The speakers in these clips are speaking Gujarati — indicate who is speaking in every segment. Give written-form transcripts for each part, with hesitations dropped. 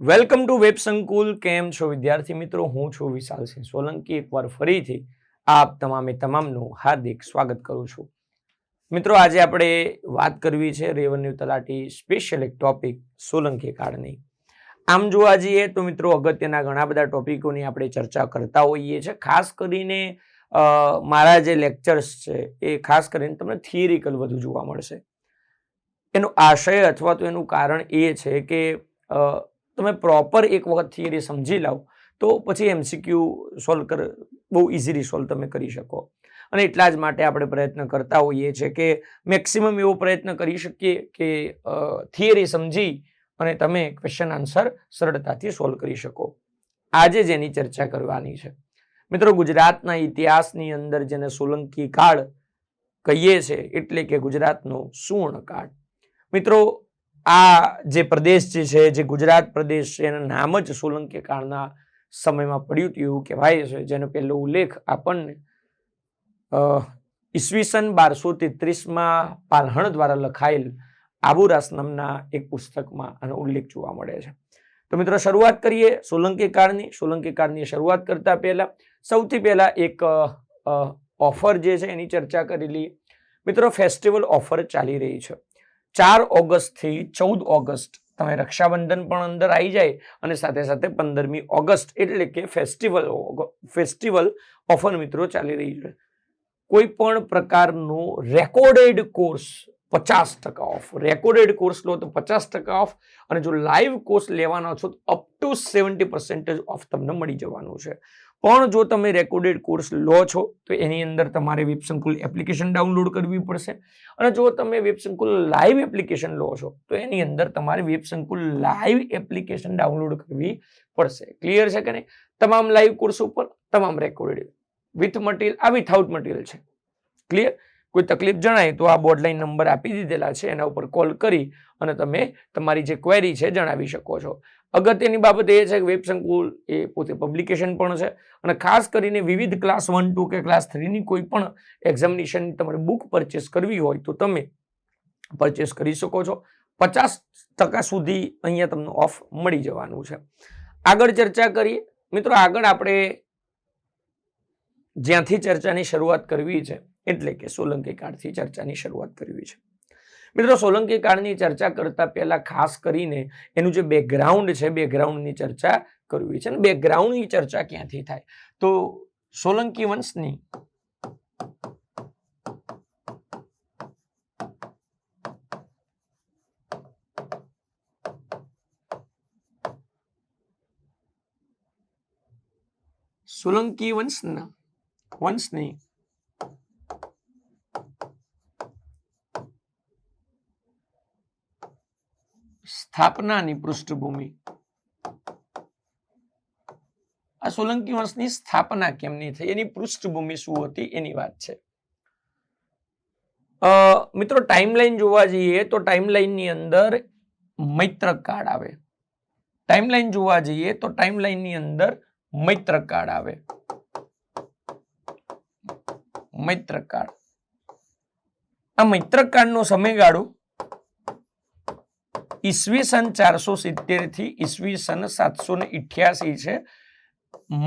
Speaker 1: વેલકમ ટુ વેબ સંકુલ. કેમ છો વિદ્યાર્થી મિત્રો? હું છું વિશાલસિંહ સોલંકી. એકવાર ફરીથી આપ તમામનું હાર્દિક સ્વાગત કરું છું. મિત્રો, આજે આપણે વાત કરવી છે રેવન્યુ તલાટી સ્પેશિયલ એક ટોપિક સોલંકી કાળની. આમ જોવા જઈએ તો મિત્રો અગત્યના ઘણા બધા ટોપિકોની આપણે ચર્ચા કરતા હોઈએ છીએ. ખાસ કરીને મારા જે લેક્ચર્સ છે એ ખાસ કરીને તમને થિયરિકલ વધુ જોવા મળશે. એનો આશય અથવા તો એનું કારણ એ છે કે તમે પ્રોપર એક વખત થિયરી સમજી લાવો તો પછી એમસીક્યુ સોલ્વ બહુ ઇઝીલી સોલ્વ તમે કરી શકો. અને એટલા જ માટે આપણે પ્રયત્ન કરતા હોઈએ છીએ કે મેક્સિમમ એવો પ્રયત્ન કરી શકીએ કે થિયરી સમજી અને તમે ક્વેશ્ચન આન્સર સરળતાથી સોલ્વ કરી શકો. આજે જેની ચર્ચા કરવાની છે મિત્રો, ગુજરાતના ઇતિહાસની અંદર જેને સોલંકી કાળ કહીએ છે એટલે કે ગુજરાતનો સુવર્ણકાળ. મિત્રો, આ જે પ્રદેશ છે જે ગુજરાત પ્રદેશ છે એનું નામ જ સોલંકી કાળના સમયમાં પડ્યું હતું એવું કહેવાય છે, જેનો પહેલો ઉલ્લેખ આપણને ઈસવીસન 1233માં પાલ્હણ દ્વારા લખાયેલ આબુરાસ નામના એક પુસ્તકમાં આનો ઉલ્લેખ જોવા મળે છે. તો મિત્રો, શરૂઆત કરીએ સોલંકી કાળની. સોલંકી કાળની શરૂઆત કરતા પહેલા સૌથી પહેલા એક ઓફર જે છે એની ચર્ચા કરી લઈએ. મિત્રો, ફેસ્ટિવલ ઓફર ચાલી રહી છે. 4 ઓગસ્ટ થી 14 ઓગસ્ટ તમે રક્ષાબંધન પણ અંદર આવી જાય અને સાથે સાથે 15મી ઓગસ્ટ એટલે કે ફેસ્ટિવલ ઓફર મિત્રો ચાલી રહી છે. કોઈ પણ પ્રકારનો recorded course 50% off. Recorded course લો તો 50% ઓફ, અને જો લાઈવ કોર્સ લેવાનો છો તો અપ ટુ 70% ઓફ તમને મળી જવાનું છે. પણ જો તમે રેકોર્ડેડ કોર્સ લો છો તો એની અંદર તમારે વેબ સંકુલ એપ્લિકેશન ડાઉનલોડ કરવી પડશે. અને જો તમે વેબ સંકુલ લાઈવ એપ્લિકેશન લો છો તો એની અંદર તમારે વેબ સંકુલ લાઈવ એપ્લિકેશન ડાઉનલોડ કરવી પડશે. ક્લિયર છે કે નહીં? તમામ લાઈવ કોર્સ ઉપર તમામ રેકોર્ડેડ વિથ મટીરિયલ, આ વિથઆઉટ મટીરિયલ છે. ક્લિયર? કોઈ તકલીફ જણાય તો આ બોર્ડલાઈન નંબર આપી દીધેલા છે, એના ઉપર કોલ કરી અને તમે તમારી જે ક્વેરી છે જણાવી શકો છો. અગત્યની બાબત એ છે કે વેબ સંકુલ એ પોતે પબ્લિકેશન પણ છે, અને ખાસ કરીને વિવિધ ક્લાસ 1, 2 કે ક્લાસ 3ની કોઈ પણ એક્ઝામિનેશનની તમારે બુક પરચેસ કરવી હોય તો તમે પરચેસ કરી શકો છો. 50% સુધી અહીંયા તમને ઓફ મળી જવાનું છે. આગળ ચર્ચા કરીએ મિત્રો. આગળ આપણે જ્યાંથી ચર્ચાની શરૂઆત કરવી છે એટલે કે સોલંકી કાળથી ચર્ચાની શરૂઆત કરવી છે. મિત્રો, સોલંકી કાળની ચર્ચા કરતા પહેલા ખાસ કરીને એનું જે બેકગ્રાઉન્ડ છે, બેકગ્રાઉન્ડની ચર્ચા કરવી છે. અને બેકગ્રાઉન્ડની ચર્ચા ક્યાંથી થાય તો સોલંકી વંશની વંશની સ્થાપનાની પૃષ્ઠભૂમિ. આ સોલંકી વંશની સ્થાપના કેમની થઈ, એની પૃષ્ઠભૂમિ શું હતી એની વાત છે. મિત્રો, ટાઈમલાઈન જોવા જઈએ તો ટાઈમલાઈનની અંદર મૈત્રક કાળ આવે. ટાઈમલાઈન જોવા જઈએ તો ટાઈમલાઈનની અંદર મૈત્રક કાળ આવે. મૈત્રક કાળ. આ મૈત્રક કાળનો સમયગાળો ઈસવીસન 470 થી ઈસવીસન 788 છે.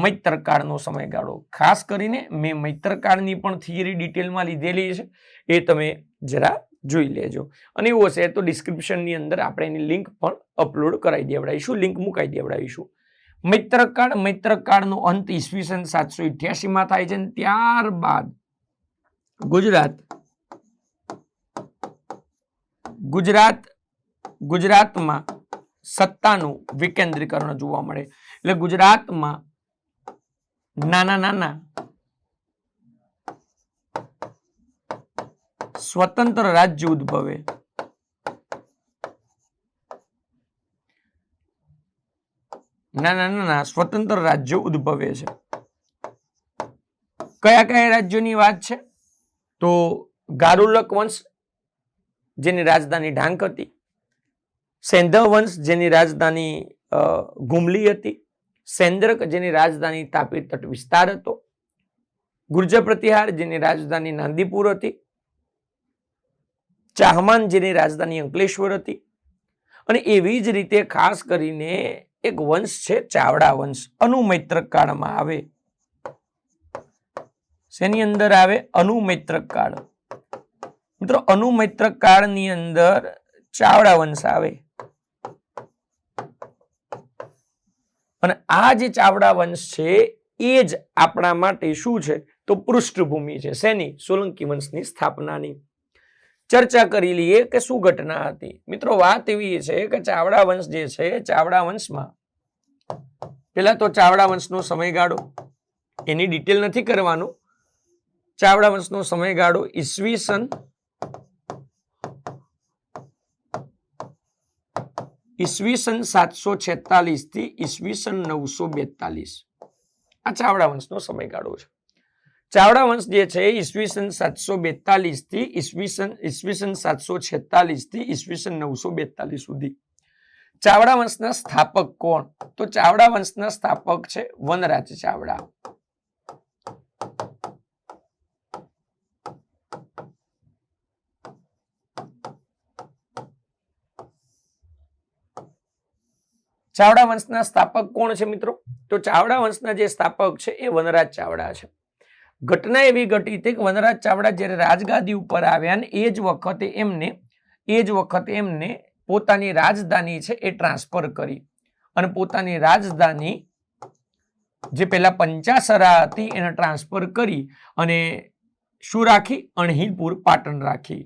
Speaker 1: મૈત્રક કાળનો સમયગાળો. ખાસ કરીને મેં મૈત્રક કાળની પણ થિયરી ડિટેલમાં લીધેલી છે, એ તમે જરા જોઈ લેજો. અને એવું હશે તો ડિસ્ક્રિપ્શનની અંદર આપણે એની લિંક પણ અપલોડ કરાવી દેવડાવીશું, લિંક મુકાઈ દેવડાવીશું. મૈત્રક કાળનો અંત ઈસવીસન 788માં થાય છે. ત્યારબાદ ગુજરાતમાં સત્તાનું વિકેન્દ્રીકરણ જોવા મળે. એટલે ગુજરાતમાં નાના સ્વતંત્ર રાજ્ય ઉદ્ભવે. નાના સ્વતંત્ર રાજ્યો ઉદ્ભવે છે. કયા કયા રાજ્યોની વાત છે તો ગારુલક વંશ જેની રાજધાની ઢાંક હતી, સેંધવ વંશ જેની રાજધાની ગુમલી હતી, સેન્દ્રક જેની રાજધાની તાપી તટ વિસ્તાર હતો, ગુર્જર પ્રતિહાર જેની રાજધાની નાંદીપુર હતી, ચાહમાન જેની રાજધાની અંકલેશ્વર હતી, અને એવી જ રીતે ખાસ કરીને એક વંશ છે ચાવડા વંશ, અનુમૈત્રક કાળમાં આવે. શેની અંદર આવે? અનુમૈત્રક કાળ. મિત્રો અનુમૈત્રક કાળની અંદર ચાવડા વંશ આવે. અને આ જે ચાવડા વંશ છે એ જ આપણા માટે શું છે તો પૃષ્ઠભૂમિ છે. શેની? સોલંકી વંશની સ્થાપનાની. ચર્ચા કરી લઈએ કે શું ઘટના હતી. મિત્રો વાત એવી છે કે ચાવડા વંશ જે છે, ચાવડા વંશમાં પેલા તો ચાવડા વંશનો સમયગાળો એની ડિટેલ નથી કરવાનું. ચાવડા વંશનો સમયગાળો ઈસવીસન 746 થી ઈસવીસન 942. આ ચાવડા વંશનો સમયગાળો છે. ચાવડા વંશ જે છે ઈસવીસન 742 થી ઈસવીસન 746 થી ઈસવીસન 942 સુધી. ચાવડા વંશના સ્થાપક કોણ? તો ચાવડા વંશના સ્થાપક છે વનરાજ ચાવડા. ચાવડા વંશના સ્થાપક કોણ છે મિત્રો? તો ચાવડા વંશના જે સ્થાપક છે એ વનરાજ ચાવડા છે. ઘટના એવી ઘટી હતી કે વનરાજ ચાવડા જ્યારે રાજગાદી ઉપર આવ્યા ને એ જ વખતે એમને પોતાની રાજધાની છે એ ટ્રાન્સફર કરી અને પોતાની રાજધાની જે પેલા પંચાસરા હતી એને ટ્રાન્સફર કરી અને શું રાખી? અણહિલપુર પાટણ રાખી.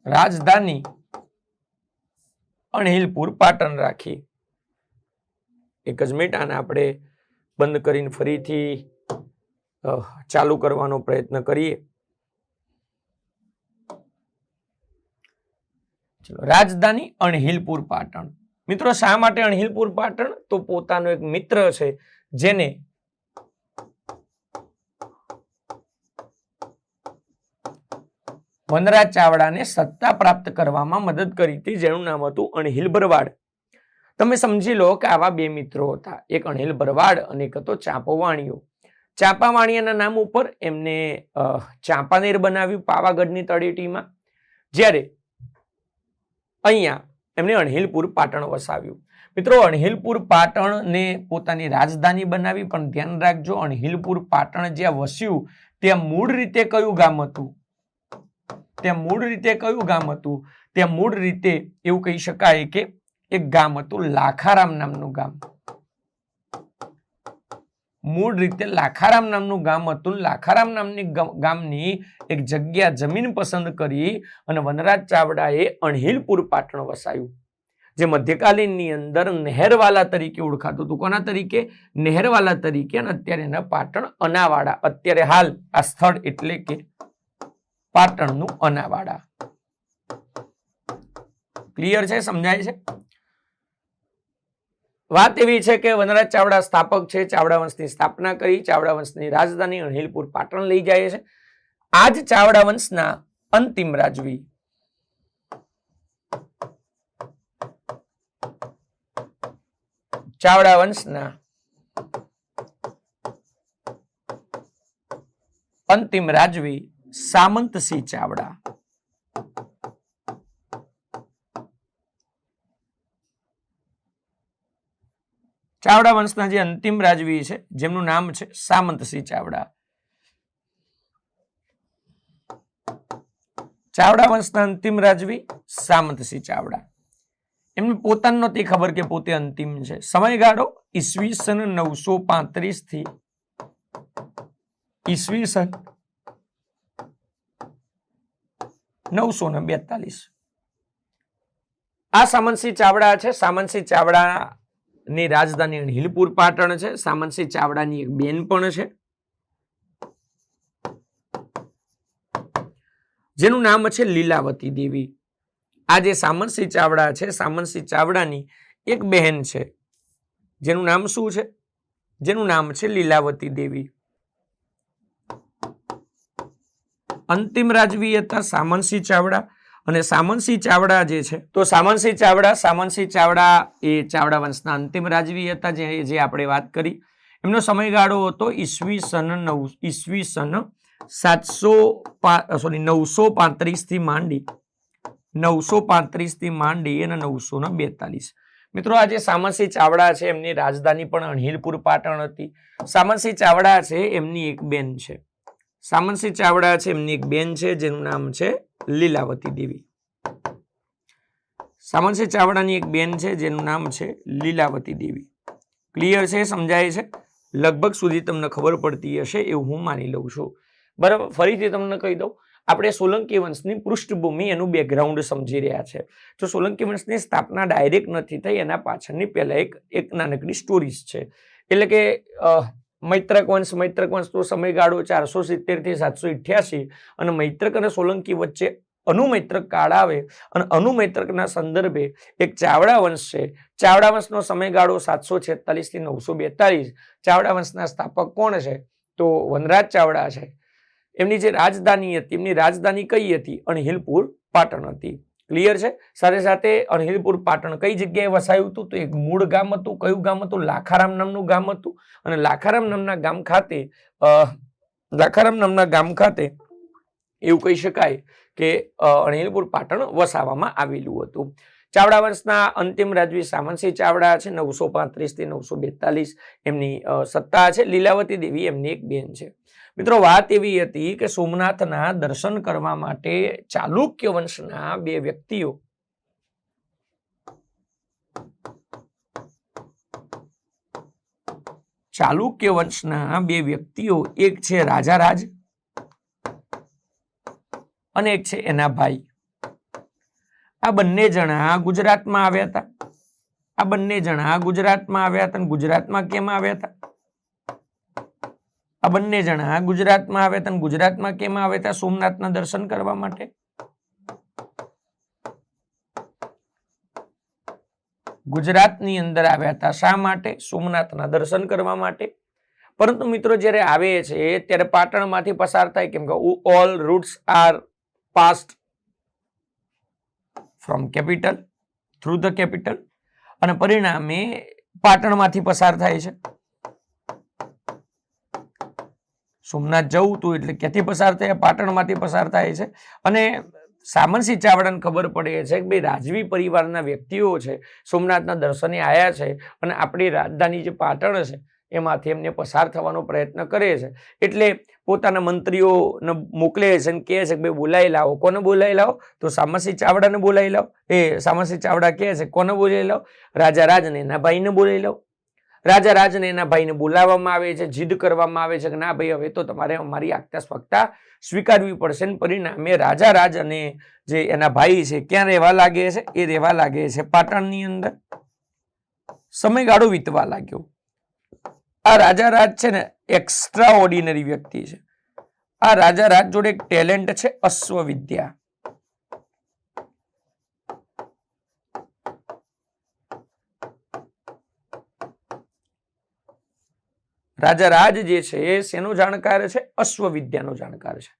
Speaker 1: રાજધાની અણહિલપુર પાટણ રાખી. એક જ મિનિટ, આને આપણે બંધ કરીને ફરીથી ચાલુ કરવાનો પ્રયત્ન કરીએ. ચલો, રાજધાની અણહિલપુર પાટણ. મિત્રો શા માટે અણહિલપુર પાટણ? તો પોતાનો એક મિત્ર છે જેને વનરાજ ચાવડાને સત્તા પ્રાપ્ત કરવામાં મદદ કરી હતી, જેનું નામ હતું અણહિલ ભરવાડ. તમે સમજી લો કે આવા બે મિત્રો હતા, એક અણહિલ ભરવાડ અને એક હતો ચાંપાવાણીયો. ચાંપાવાણીયાના નામ ઉપર એમને ચાંપાનેર બનાવ્યું પાવાગઢની તળેટીમાં, જ્યારે અહીંયા એમને અણહિલપુર પાટણ વસાવ્યું. મિત્રો અણહિલપુર પાટણને પોતાની રાજધાની બનાવી, પણ ધ્યાન રાખજો અણહિલપુર પાટણ જ્યાં વસ્યું ત્યાં મૂળ રીતે કયું ગામ હતું? ત્યાં મૂળ રીતે એવું કહી શકાય કે એક ગામ હતું લાખારામ નામનું ગામ. મૂળ રીતે લાખારામ નામનું ગામ હતું. લાખારામ નામની ગામની એક જગ્યા જમીન પસંદ કરી અને વનરાજ ચાવડાએ અણહિલપુર પાટણ વસાયું, જે મધ્યકાલીનની અંદર નહેરવાલા તરીકે ઓળખાતું હતું. કોના તરીકે? નહેરવાલા તરીકે. અને અત્યારે એના પાટણ અનાવાડા. અત્યારે હાલ આ સ્થળ એટલે કે પાટણનું અનાવાડા. ક્લિયર છે? સમજાય છે? વાત એવી છે કે વનરાજ ચાવડા સ્થાપક છે, ચાવડા વંશની સ્થાપના કરી, ચાવડા વંશની રાજધાની અણહિલપુર પાટણ લઈ જાય છે. આ જ ચાવડા વંશના અંતિમ રાજવી ચાવડા વંશના અંતિમ રાજવી સામંતસિંહ ચાવડા. ચાવડા વંશના જે અંતિમ રાજવી છે જેમનું નામ છે સામંતસિંહ ચાવડા. ચાવડા વંશના અંતિમ રાજવી સામંતસિંહ ચાવડા. એમને પોતાને નહોતી ખબર કે પોતે અંતિમ છે. સમયગાળો ઈસવીસન 935 થી ઈસવીસન 942. આ સામંતસિંહ ચાવડા છે. સામંતસિંહ ચાવડા ની રાજધાની અણહિલપુર પાટણ છે. સામંતસિંહ ચાવડાની એક બેન પણ છે જેનું નામ છે લીલાવતી દેવી. આ જે સામંતસિંહ ચાવડા છે, સામંતસિંહ ચાવડાની એક બહેન છે જેનું નામ શું છે? જેનું નામ છે લીલાવતી દેવી. અંતિમ રાજવી હતા સામંતસિંહ ચાવડા. અને સામંતસિંહ ચાવડા જે છે, તો સામંતસિંહ ચાવડા એ ચાવડા વંશના અંતિમ રાજવી હતા, જે આપણે વાત કરી. એમનો સમયગાળો હતો ઈસવીસન 935 થી માંડી 935 થી માંડી અને 942. મિત્રો આ જે સામતસિંહ ચાવડા છે એમની રાજધાની પણ અણહિલપુર પાટણ હતી. સામતસિંહ ચાવડા છે એમની એક બેન છે. સામતસિંહ ચાવડા છે એમની એક બેન છે જેનું નામ છે લીલાવતી દેવી. સામતસિંહ ચાવડાની એક બેન છે જેનું નામ છે લીલાવતી દેવી. ક્લિયર છે? સમજાય છે? લગભગ સુધી તમને ખબર પડતી હશે એવું હું માની લઉં છું. બરાબર, ફરીથી તમને કહી દઉં, આપણે સોલંકી વંશની પૃષ્ઠભૂમિ, એનું બેકગ્રાઉન્ડ સમજી રહ્યા છે. તો સોલંકી વંશની સ્થાપના ડાયરેક્ટ નથી થઈ, એના પાછળની પહેલા એક નાનકડી સ્ટોરીઝ છે. એટલે કે મૈત્રક વંશ તો સમયગાળો 470 થી 788 અને મૈત્રક અને સોલંકી વચ્ચે અનુમૈત્રક કાળ આવે અને અનુમૈત્રકના સંદર્ભે એક ચાવડા વંશ છે. ચાવડા વંશનો સમયગાળો 746 થી 942. ચાવડા વંશના સ્થાપક કોણ છે? તો વનરાજ ચાવડા છે. એમની જે રાજધાની હતી, એમની રાજધાની કઈ હતી? અણહિલપુર પાટણ હતી. ક્લિયર છે? સાથે સાથે અણહિલપુર પાટણ કઈ જગ્યાએ વસાયું હતું? તો એક મૂળ ગામ હતું. કયું ગામ હતું? લાખારામ નામનું ગામ હતું. અને લાખારામ નામના ગામ ખાતે એવું કહી શકાય કે અણહિલપુર પાટણ વસાવવામાં આવેલું હતું. ચાવડા વંશના અંતિમ રાજવી સામતસિંહ ચાવડા છે. 935 થી 942 એમની સત્તા છે. લીલાવતી દેવી એમની એક બેન છે. મિત્રો વાત એવી હતી કે સોમનાથના દર્શન કરવા માટે ચાલુક્ય વંશના બે વ્યક્તિઓ એક છે રાજારાજ અને એક છે એના ભાઈ. આ બંને જણા ગુજરાતમાં આવ્યા હતા. ગુજરાતમાં કેમ આવ્યા હતા? સોમનાથના દર્શન કરવા માટે. ગુજરાતની અંદર આવ્યા હતા. શા માટે? સોમનાથના દર્શન કરવા માટે. પરંતુ મિત્રો જ્યારે આવે છે ત્યારે પાટણમાંથી પસાર થાય, કેમ કે all routes are passed from capital through the capital, અને પરિણામે પાટણમાંથી પસાર થાય છે. સોમનાથ જવું હતું એટલે ક્યાંથી પસાર થયા? પાટણમાંથી પસાર થાય છે. અને સામતસિંહ ચાવડાને ખબર પડે છે કે ભાઈ રાજવી પરિવારના વ્યક્તિઓ છે, સોમનાથના દર્શને આવ્યા છે અને આપણી રાજધાની જે પાટણ છે એમાંથી એમને પસાર થવાનો પ્રયત્ન કરે છે. એટલે પોતાના મંત્રીઓને મોકલે છે અને કહે છે કે ભાઈ બોલાવી લાવો. કોને બોલાવી લાવો? તો સામતસિંહ ચાવડાને બોલાવી લાવો. સામતસિંહ ચાવડા કહે છે કોને બોલાવી લાવો? રાજારાજ અને એના ભાઈને બોલાવી લાવો. રાજારાજ અને એના ભાઈને બોલાવવામાં આવે છે. જીદ કરવામાં આવે છે કે ના ભાઈ, હવે તો તમારે અમારી આગતા સ્વગતા સ્વીકારવી પડશે. પરિણામે રાજારાજ અને જે એના ભાઈ છે ક્યાં રહેવા લાગે છે? એ રહેવા લાગે છે પાટણની અંદર. સમયગાળો વીતવા લાગ્યો. આ રાજારાજ છે ને એક્સ્ટ્રા ઓર્ડિનરી વ્યક્તિ છે. આ રાજારાજ જોડે એક ટેલેન્ટ છે, અશ્વવિદ્યા. રાજારાજ જે છે શેનો જાણકાર છે? અશ્વવિદ્યાનો જાણકાર છે.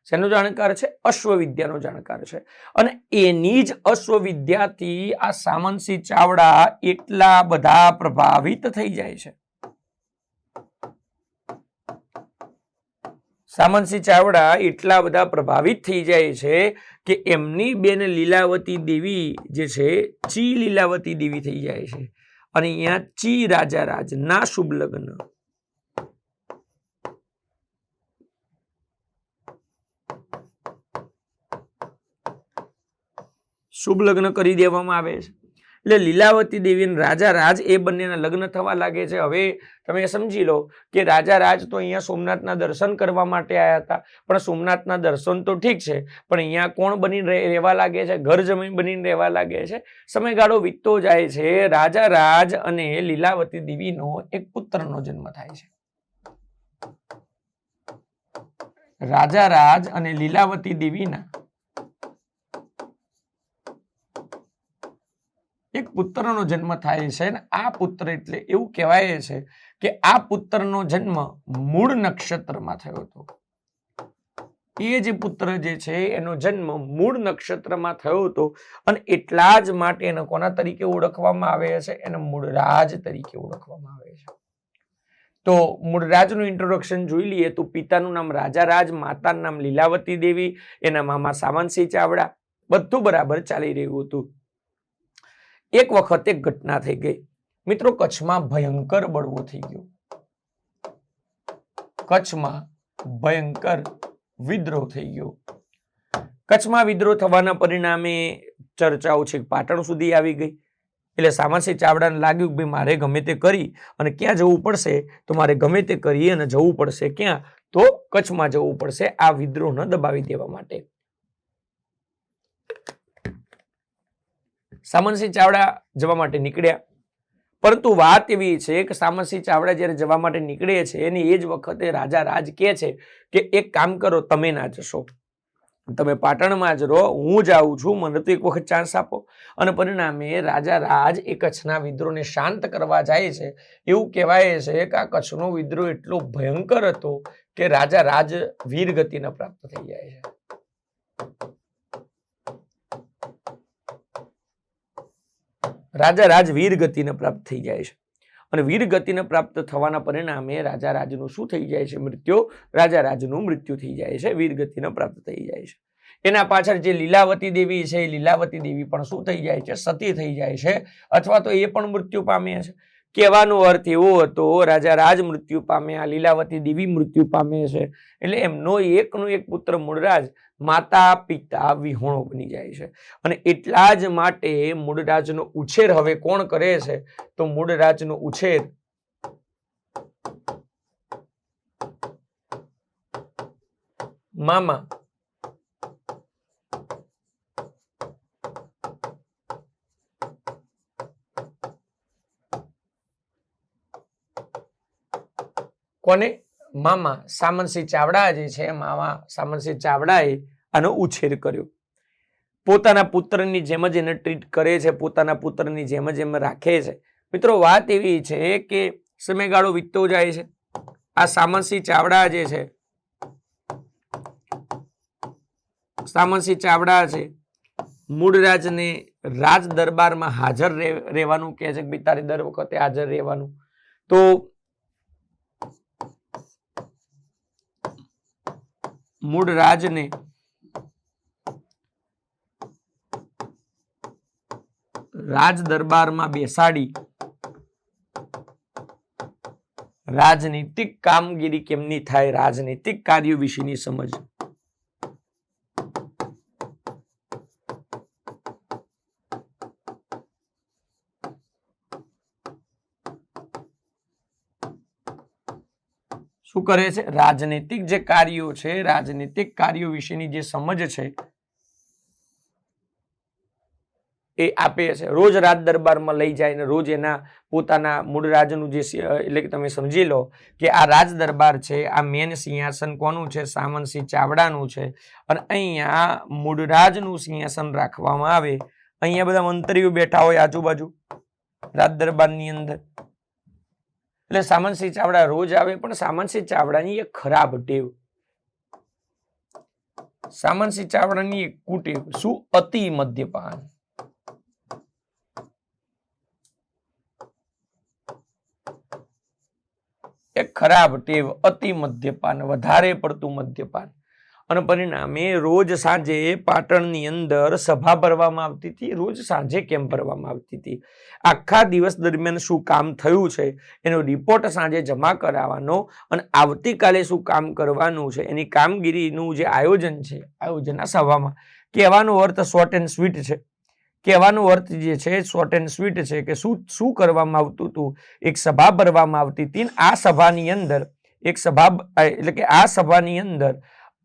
Speaker 1: શેનો જાણકાર છે? અશ્વવિદ્યાનો જાણકાર છે. અને એની જ અશ્વવિદ્યાથી આ સામતસિંહ ચાવડા એટલા બધા પ્રભાવિત થઈ જાય છે. સામતસિંહ ચાવડા એટલા બધા પ્રભાવિત થઈ જાય છે કે એમની બેન લીલાવતી દેવી જે છે ચી લીલાવતી દેવી થઈ જાય છે. અને અહીંયા ચી રાજારાજ ના શુભ લગ્ન. શુભ લગ્ન કરી દેવામાં આવે છે. એટલે લીલાવતી દેવી અને રાજારાજ એ બંનેના લગ્ન થવા લાગે છે. હવે તમે સમજી લો કે રાજારાજ તો અહીંયા સોમનાથના દર્શન કરવા માટે આવ્યા હતા, પણ સોમનાથના દર્શન તો ઠીક છે, પણ અહીંયા કોણ બનીને રહેવા લાગે છે? ઘર જમીન બનીને રહેવા લાગે છે. સમયગાળો વીતતો જાય છે. રાજારાજ અને લીલાવતી દેવીનો એક પુત્રનો જન્મ થાય છે. રાજારાજ અને લીલાવતી દેવીના એક પુત્રનો જન્મ થાય છે. અને આ પુત્ર એટલે એવું કહેવાય છે કે આ પુત્રનો જન્મ મૂળ નક્ષત્રમાં થયો હતો. એ જે પુત્ર જે છે એનો જન્મ મૂળ નક્ષત્રમાં થયો હતો અને એટલા જ માટે એને કોના તરીકે ઓળખવામાં આવે છે? એને મૂળરાજ તરીકે ઓળખવામાં આવે છે. તો મૂળરાજનું ઇન્ટ્રોડક્શન જોઈ લઈએ તો પિતાનું નામ રાજારાજ, માતાનું નામ લીલાવતી દેવી, એના મામા સામતસિંહ ચાવડા. બધું બરાબર ચાલી રહ્યું હતું. એક વખત એક ઘટના થઈ ગઈ મિત્રો, કચ્છમાં ભયંકર બળવો થઈ ગયો. કચ્છમાં ભયંકર વિદ્રોહ થઈ ગયો. કચ્છમાં વિદ્રોહ થવાના પરિણામે ચર્ચાઓ છે પાટણ સુધી આવી ગઈ. એટલે સામંતસિંહ ચાવડાને લાગ્યું કે ભાઈ મારે ગમે તે કરી અને ક્યાં જવું પડશે, તો મારે ગમે તે કરી અને જવું પડશે ક્યાં, તો કચ્છમાં જવું પડશે આ વિદ્રોહને દબાવી દેવા માટે. સામંતસિંહ ચાવડા જવા માટે નીકળ્યા. પરંતુ વાત એવી છે કે સામંતસિંહ ચાવડા જ્યારે જવા માટે નીકળે છે એની એ જ વખતે રાજા રાજ કહે છે કે એક કામ કરો, તમે ના જશો, તમે પાટણમાં જ રહો, હું જાઉં છું, મને તો એક વખત ચાન્સ આપો. અને પરિણામે રાજા રાજ એ કચ્છના વિદ્રોહને શાંત કરવા જાય છે. એવું કહેવાય છે કે આ કચ્છનો વિદ્રોહ એટલો ભયંકર હતો કે રાજા રાજ વીરગતિને પ્રાપ્ત થઈ જાય છે. રાજા રાજ વીરગતિને પ્રાપ્ત થઈ જાય છે. અને વીરગતિને પ્રાપ્ત થવાના પરિણામે રાજા રાજનું શું થઈ જાય છે? મૃત્યુ. રાજા રાજનું મૃત્યુ થઈ જાય છે, વીરગતિને પ્રાપ્ત થઈ જાય છે. એના પાછળ જે લીલાવતી દેવી છે એ લીલાવતી દેવી પણ શું થઈ જાય છે? સતી થઈ જાય છે, અથવા તો એ પણ મૃત્યુ પામે છે. કહેવાનો અર્થ એવો હતો રાજા રાજ મૃત્યુ પામ્યા, લીલાવતી દેવી મૃત્યુ પામે છે. એટલે એમનો એકનો એક પુત્ર મૂળરાજ માતા પિતા વિહોણો બની જાય છે. અને એટલા જ માટે મૂળરાજનો ઉછેર હવે કોણ કરે છે? તો મૂળરાજનો ઉછેર મામા કોને? મામા સામંતસિંહ ચાવડા જે છે, મામા સામંતસિંહ ચાવડાએ આનો ઉછેર કર્યો. પોતાના પુત્રની જેમ જ એને ટ્રીટ કરે છે, પોતાના પુત્રની જેમ જ એમ રાખે છે. મિત્રો વાત એવી છે કે સમયગાળો વીતતો જાય છે. આ સામંતસિંહ ચાવડા જે છે, સામંતસિંહ ચાવડા છે, મૂળરાજને રાજ દરબારમાં હાજર રહેવાનું કહે છે કે ભાઈ તારે દર વખતે હાજર રહેવાનું. તો મૂળરાજને રાજ દરબારમાં બેસાડી રાજનીતિક કામગીરી કેમની થાય, રાજનીતિક કાર્યો વિશેની સમજ. શું કરે છે? રાજનીતિક જે કાર્યો છે, રાજનીતિક કાર્યો વિશેની જે સમજ છે એ આપે છે. રોજ રાજ દરબારમાં લઈ જાય ને રોજ એના પોતાના મૂળરાજનું જે એટલે કે તમે સમજી લો કે આ રાજ દરબાર છે, આ મેન સિંહાસન કોનું છે? સામંતસિંહ ચાવડાનું છે. અને અહીંયા મૂળરાજનું સિંહાસન રાખવામાં આવે. અહીંયા બધા મંત્રીઓ બેઠા હોય આજુબાજુ રાજ દરબારની અંદર. એટલે સામંતસિંહ ચાવડા રોજ આવે. પણ સામંતસિંહ ચાવડાની એક ખરાબ ટેવ, સામંતસિંહ ચાવડાની એક કુટેવ, શું? અતિ મદ્યપાન. એક ખરાબ ટેવ, અતિ મદ્યપાન, વધારે પડતું મદ્યપાન. અને પરિણામે રોજ સાંજે પાટણની અંદર સભા ભરવામાં આવતી હતી. રોજ સાંજે કેમ ભરવામાં આવતી હતી? આખા દિવસ દરમિયાન શું કામ થયું છે એનો રિપોર્ટ સાંજે જમા કરાવવાનો અને આવતીકાલે શું કામ કરવાનું છે એની કામગીરીનું જે આયોજન છે, આયોજન આ સભામાં. કહેવાનો અર્થ શોર્ટ એન્ડ સ્વીટ છે. કહેવાનો અર્થ જે છે શોર્ટ એન્ડ સ્વીટ છે કે શું કરવામાં આવતું હતું? એક સભા ભરવામાં આવતી હતી. આ સભાની અંદર એક સભા એટલે કે આ સભાની અંદર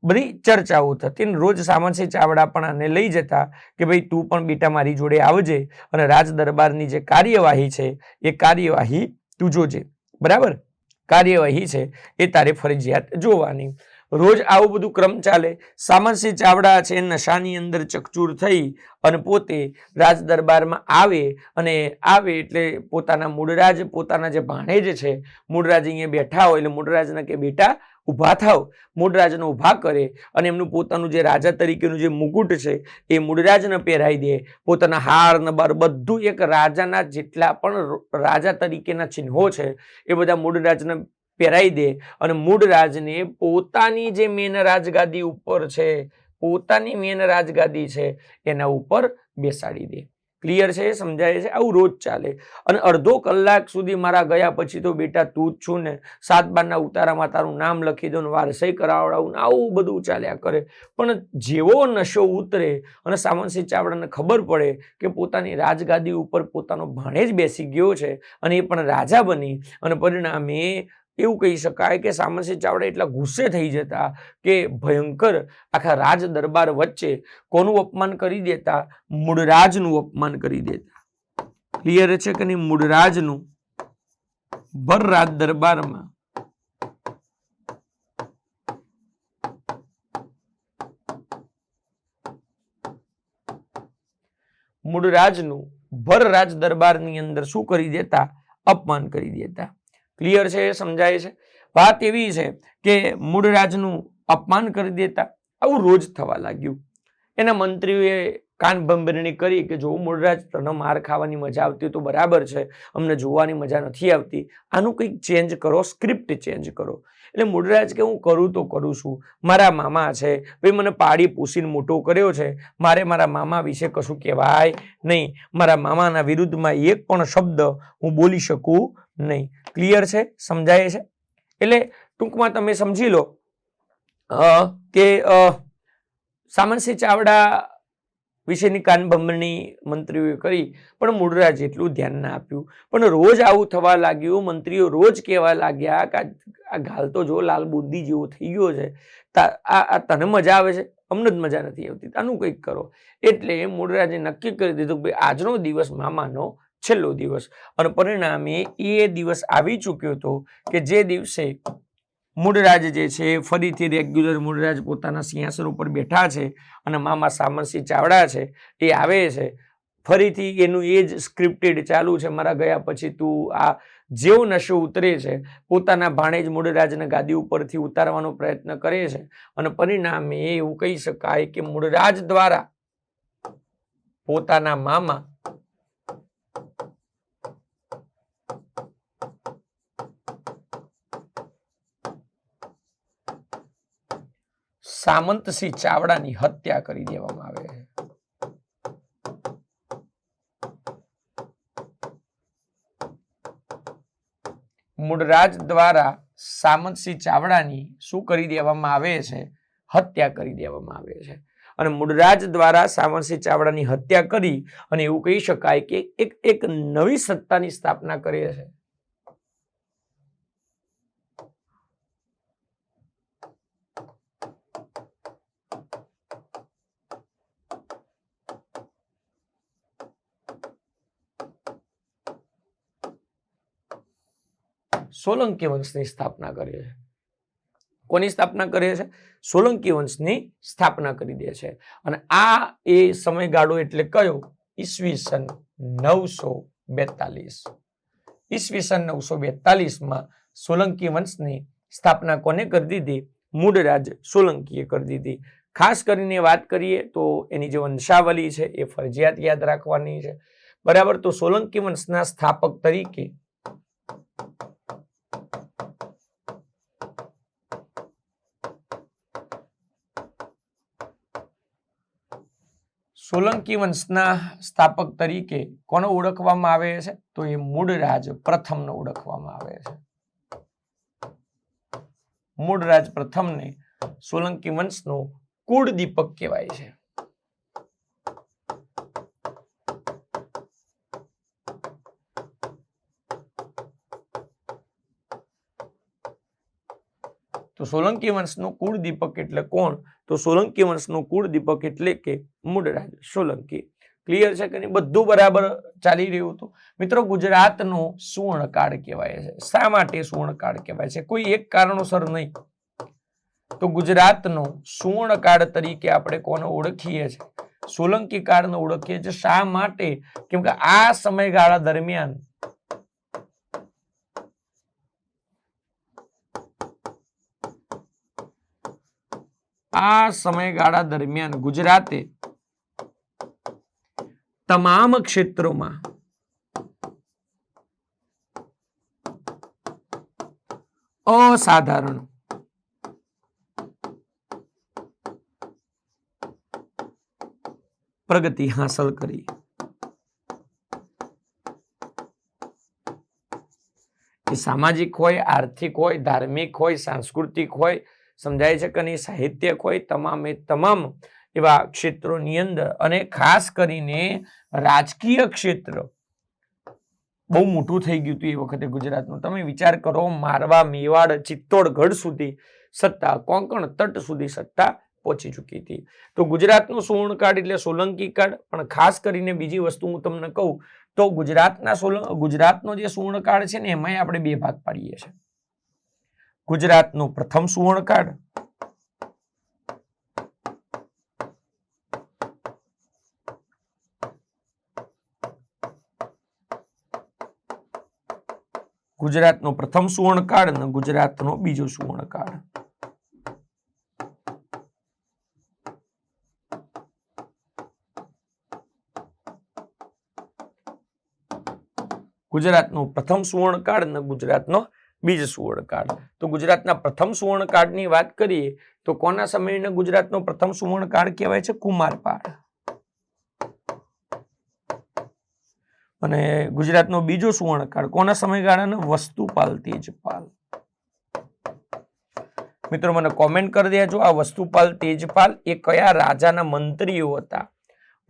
Speaker 1: બધી ચર્ચાઓ થતી. રોજ સામંતસિંહ ચાવડા પણ આને લઈ જતા કે ભાઈ તું પણ બેટા મારી જોડે આવજે અને રાજ દરબારની જે કાર્યવાહી છે એ કાર્યવાહી તું જોજે. બરાબર? કાર્યવાહી છે એ તારે ફરજિયાત જોવાની. રોજ આવું બધું ક્રમ ચાલે. સામંતસિંહ ચાવડા છે નશાની અંદર ચકચૂર થઈ અને પોતે રાજ દરબારમાં આવે અને આવે એટલે પોતાના મૂળરાજ, પોતાના જે ભાણેજ છે, મૂળરાજ અહીંયા બેઠા હોય એટલે મૂળરાજને કે બેટા ઊભા થાવ. મૂળરાજને ઊભા કરે અને એમનું પોતાનું જે રાજા તરીકેનું જે મુકુટ છે એ મૂળરાજને પહેરાવી દે. પોતાના હાર ને બાર બધું એક રાજાના જેટલા પણ રાજા તરીકેના ચિહ્નો છે એ બધા મૂળરાજને પહેરાવી દે અને મૂળરાજને પોતાની જે મેન રાજગાદી ઉપર છે પોતાની મેન રાજગાદી છે એના ઉપર બેસાડી દે. ક્લિયર છે? સમજાય છે? આવું રોજ ચાલે. અને અડધો કલાક સુધી મારા ગયા પછી તો બેટા તું જ છું ને, 7/12 ઉતારામાં તારું નામ લખી દો ને વારસઈ કરાવડાવું ને આવું બધું ચાલ્યા કરે. પણ જેવો નશો ઉતરે અને સામંતસિંહ ચાવડાને ખબર પડે કે પોતાની રાજગાદી ઉપર પોતાનો ભાણેજ બેસી ગયો છે અને એ પણ રાજા બની, અને પરિણામે એવું કહી શકાય કે સામંતસિંહ ચાવડા એટલા ગુસ્સે થઈ જતા કે ભયંકર આખા રાજ દરબાર વચ્ચે કોનું અપમાન કરી દેતા? મૂળરાજનું અપમાન કરી દેતા. ક્લિયર છે કે નહીં? મૂળરાજનું ભર રાજ દરબારમાં મૂળરાજનું ભર રાજ દરબારની અંદર શું કરી દેતા? અપમાન કરી દેતા. ક્લિયર છે? સમજાય છે? વાત એવી છે કે મૂળરાજનું અપમાન કરી દેતા. આવું રોજ થવા લાગ્યું. એના મંત્રીઓએ કાન ભંભેરણી કરી કે જો મૂળરાજ તને માર ખાવાની મજા આવતી તો બરાબર છે, અમને જોવાની મજા નથી આવતી, આનું કંઈક ચેન્જ કરો, સ્ક્રિપ્ટ ચેન્જ કરો. એટલે મૂળરાજ કે હું કરું તો કરું છું, મારા મામા છે, ભાઈ મને પાડી પૂછીને મોટો કર્યો છે, મારે મારા મામા વિશે કશું કહેવાય નહીં, મારા મામાના વિરુદ્ધમાં એક પણ શબ્દ હું બોલી શકું નહીં. ક્લિયર છે? સમજાય છે? એટલે ટૂંકમાં તમે સમજી લો કે સામંતસિંહ ચાવડા વિશેની કાનભંભરણી મંત્રીઓએ કરી, પણ મૂળરાજ એટલું ધ્યાન ના આપ્યું. પણ રોજ આવું થવા લાગ્યું. મંત્રીઓ રોજ કહેવા લાગ્યા કે આ ગાલ તો જો લાલ બુદ્ધિ જેવો થઈ ગયો છે, આ તને મજા આવે છે, અમને જ મજા નથી આવતી, આનું કંઈક કરો. એટલે મૂળરાજે નક્કી કરી દીધું કે આજનો દિવસ મામાનો છેલ્લો દિવસ. અને પરિણામે એ દિવસ આવી ચૂક્યો હતો કે જે દિવસે મૂળરાજ જે છે ફરીથી રેગ્યુલર મૂળરાજ પોતાના સિંહાસન ઉપર બેઠા છે અને મામા સામંતસિંહ ચાવડા છે એ આવે છે. ફરીથી એનું એ જ સ્ક્રિપ્ટેડ ચાલુ છે. મારા ગયા પછી તું આ જેવો નશો ઉતરે છે, પોતાના ભાણેજ મૂળરાજને ગાદી ઉપરથી ઉતારવાનો પ્રયત્ન કરે છે, અને પરિણામે એવું કહી શકાય કે મૂળરાજ દ્વારા પોતાના મામા સામંતસિંહ ચાવડાની હત્યા કરી દેવામાં આવે છે. મૂળરાજ દ્વારા સામંતસિંહ ચાવડાની શું કરી દેવામાં આવે છે? હત્યા કરી દેવામાં આવે છે. અને મૂળરાજ દ્વારા સામંતસિંહ ચાવડાની હત્યા કરી અને એવું કહી શકાય કે એક નવી સત્તાની સ્થાપના કરે છે. સોલંકી વંશની સ્થાપના કરે છે. કોની સ્થાપના કરે છે? સોલંકી વંશની સ્થાપના કરી દે છે. અને આ એ સમયગાળો એટલે કયો? ઈસવીસન 942. ઈસવીસન 942 સોલંકી વંશની સ્થાપના કોને કરી દીધી? મૂળરાજ સોલંકીએ કરી દીધી. ખાસ કરીને વાત કરીએ તો એની જે વંશાવલી છે એ ફરજિયાત યાદ રાખવાની છે. બરાબર? તો સોલંકી વંશના સ્થાપક તરીકે સોલંકી વંશના સ્થાપક તરીકે કોને ઓળખવામાં આવે છે? તો એ મૂળરાજ પ્રથમને ઓળખવામાં આવે છે. મૂળરાજ પ્રથમને સોલંકી વંશનો કુળ દીપક કહેવાય છે. તો સોલંકી વંશનો કુળ દીપક એટલે કોણ? તો સોલંકી વંશનો કુળ દીપક એટલે કે મૂળરાજ સોલંકી. ક્લિયર છે કે નહીં? બધું બરાબર ચાલી રહ્યું હતું. મિત્રો, ગુજરાતનો સુવર્ણકાળ કહેવાય છે. શા માટે સુવર્ણકાળ કહેવાય છે? કોઈ એક કારણોસર નહીં. તો ગુજરાતનો સુવર્ણકાળ તરીકે આપણે કોને ઓળખીએ છીએ? સોલંકી કાળને ઓળખીએ છીએ. શા માટે? કેમ કે આ સમયગાળા દરમિયાન ગુજરાતે તમામ ક્ષેત્રોમાં અસાધારણ પ્રગતિ હાંસલ કરી. એ સામાજિક હોય, આર્થિક હોય, ધાર્મિક હોય, સાંસ્કૃતિક હોય, સમજાય છે કે નહીં, સાહિત્યક હોય, તમામે તમામ એવા ક્ષેત્રોની અંદર અને ખાસ કરીને રાજકીય ક્ષેત્ર બહુ મોટું થઈ ગયું હતું એ વખતે ગુજરાતનું. તમે વિચાર કરો, મારવા, મેવાડ, ચિત્તોડગઢ સુધી સત્તા, કોંકણ તટ સુધી સત્તા પહોંચી ચૂકી હતી. તો ગુજરાતનો સુવર્ણકાળ એટલે સોલંકી કાળ. પણ ખાસ કરીને બીજી વસ્તુ હું તમને કહું તો ગુજરાતનો જે સુવર્ણકાળ છે ને એમાં આપણે બે ભાગ પાડીએ છીએ. ગુજરાતનો પ્રથમ સુવર્ણકાળ ગુજરાતનો પ્રથમ સુવર્ણકાળ અને ગુજરાતનો બીજો સુવર્ણકાળ. ગુજરાતનો પ્રથમ સુવર્ણકાળ અને ગુજરાતનો બીજો સુવર્ણકાળ. તો ગુજરાતના પ્રથમ સુવર્ણકાળની વાત કરીએ તો કોના સમયનો ગુજરાતનો પ્રથમ સુવર્ણકાળ કહેવાય છે? કુમારપાળ. અને ગુજરાતનો બીજો સુવર્ણકાળ કોના સમયગાળાનો? વસ્તુપાલ તેજપાલ. મિત્રો મને કોમેન્ટ કરી દેજો આ વસ્તુપાલ તેજપાલ એ કયા રાજાના મંત્રીઓ હતા?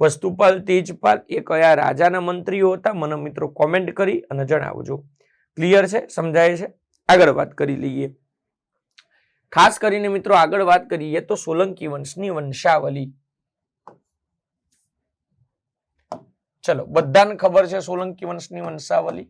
Speaker 1: વસ્તુપાલ તેજપાલ એ કયા રાજાના મંત્રીઓ હતા? મને મિત્રો કોમેન્ટ કરી અને જણાવજો. ક્લિયર છે? સમજાય છે? આગળ વાત કરી લઈએ. ખાસ કરીને મિત્રો આગળ વાત કરીએ તો સોલંકી વંશની વંશાવલી. ચલો, બધાને ખબર છે સોલંકી વંશની વંશાવલી.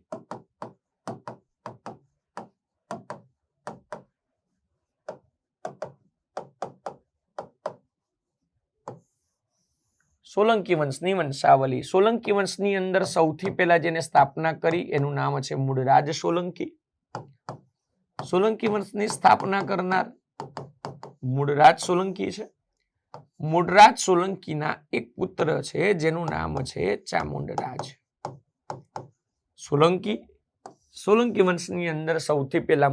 Speaker 1: સોલંકી વંશની વંશાવલી. સોલંકી વંશની અંદર સૌથી પહેલા જેને સ્થાપના કરી એનું નામ છે મૂળરાજ સોલંકી. સોલંકી વંશની સ્થાપના કરનાર મૂળરાજ સોલંકી છે. મૂળરાજ સોલંકીના એક પુત્ર છે જેનું નામ છે ચામુંડરાજ. સોલંકી વંશની અંદર સૌથી પહેલા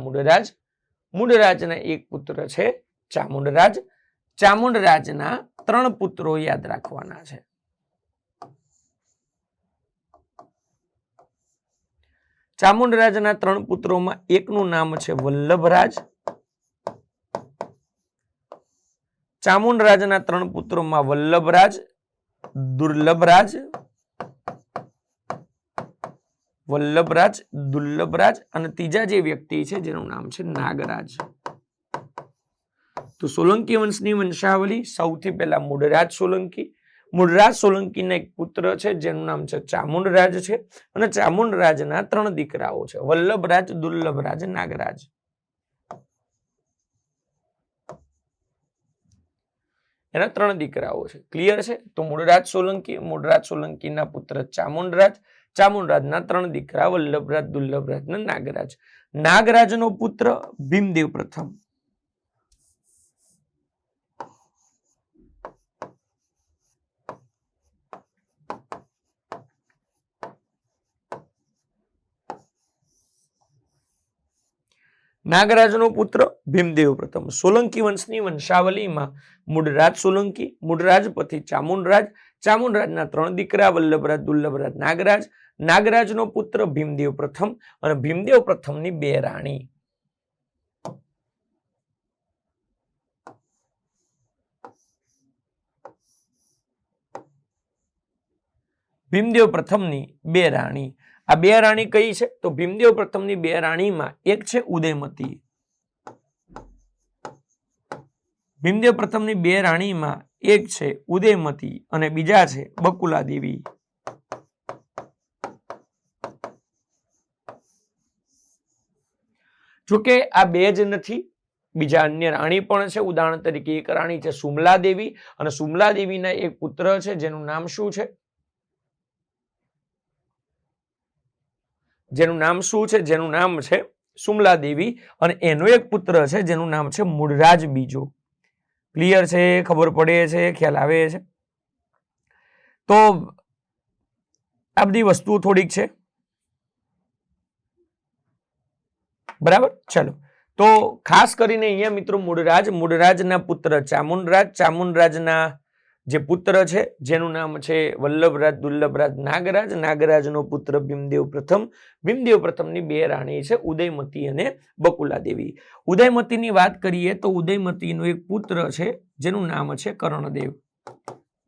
Speaker 1: મૂળરાજના એક પુત્ર છે ચામુંડરાજ. ચામુંડરાજના 3 પુત્રો યાદ રાખવાના છે. ચામુંડરાજના 3 પુત્રોમાં એકનું નામ છે વલ્લભરાજ. ચામુંડરાજના 3 પુત્રોમાં વલ્લભરાજ, દુર્લભરાજ અને ત્રીજા જે વ્યક્તિ છે જેનું નામ છે નાગરાજ. તો સોલંકી વંશની વંશાવલી સૌથી પહેલા મૂળરાજ સોલંકી. મૂળરાજ સોલંકીના એક પુત્ર છે જેનું નામ છે ચામુંડરાજ છે અને ચામુંડરાજના 3 દીકરાઓ છે વલ્લભરાજ, દુર્લભરાજ, નાગરાજ. એના 3 દીકરાઓ છે. ક્લિયર છે? તો મૂળરાજ સોલંકીના પુત્ર ચામુંડરાજના 3 દીકરા વલ્લભરાજ, દુર્લભરાજ અને નાગરાજ. નાગરાજનો પુત્ર ભીમદેવ પ્રથમ. નાગરાજનો પુત્ર ભીમદેવ પ્રથમ. સોલંકી વંશની વંશાવલીમાં મૂળરાજ સોલંકી, મૂળરાજ પછી ચામુંડરાજ, ચામુંડરાજના 3 દીકરા વલ્લભરાજ, દુર્લભરાજ, નાગરાજ, નાગરાજનો પુત્ર ભીમદેવ પ્રથમ અને ભીમદેવ પ્રથમની 2 રાણી. ભીમદેવ પ્રથમની 2 રાણી. આ 2 રાણી કઈ છે? તો ભીમદેવ પ્રથમની 2 રાણીમાં એક છે ઉદયમતી. ભીમદેવ પ્રથમની 2 રાણીમાં એક છે ઉદયમતી અને બીજા છે બકુલા દેવી. જોકે આ 2 જ નથી, બીજા અન્ય રાણી પણ છે. ઉદાહરણ તરીકે એક રાણી છે સુમલા દેવી અને સુમલા દેવીના એક પુત્ર છે જેનું નામ શું છે? જેનું નામ છે સુમલા દેવી અને એનો એક પુત્ર છે જેનું નામ છે મૂળરાજ બીજો. ક્લિયર છે? ખબર પડે છે? ખ્યાલ આવે છે? તો આ બધી વસ્તુઓ થોડીક છે. બરાબર. ચલો, તો ખાસ કરીને અહીંયા મિત્રો મૂળરાજના પુત્ર ચામુંડરાજના જે પુત્ર છે જેનું નામ છે વલ્લભરાજ દુર્લભરાજ નાગરાજ. નાગરાજનો પુત્ર ભીમદેવ પ્રથમ. ભીમદેવ પ્રથમની બે રાણી છે ઉદયમતી અને બકુલા દેવી. ઉદયમતીની વાત કરીએ તો ઉદયમતીનો એક પુત્ર છે જેનું નામ છે કર્ણદેવ.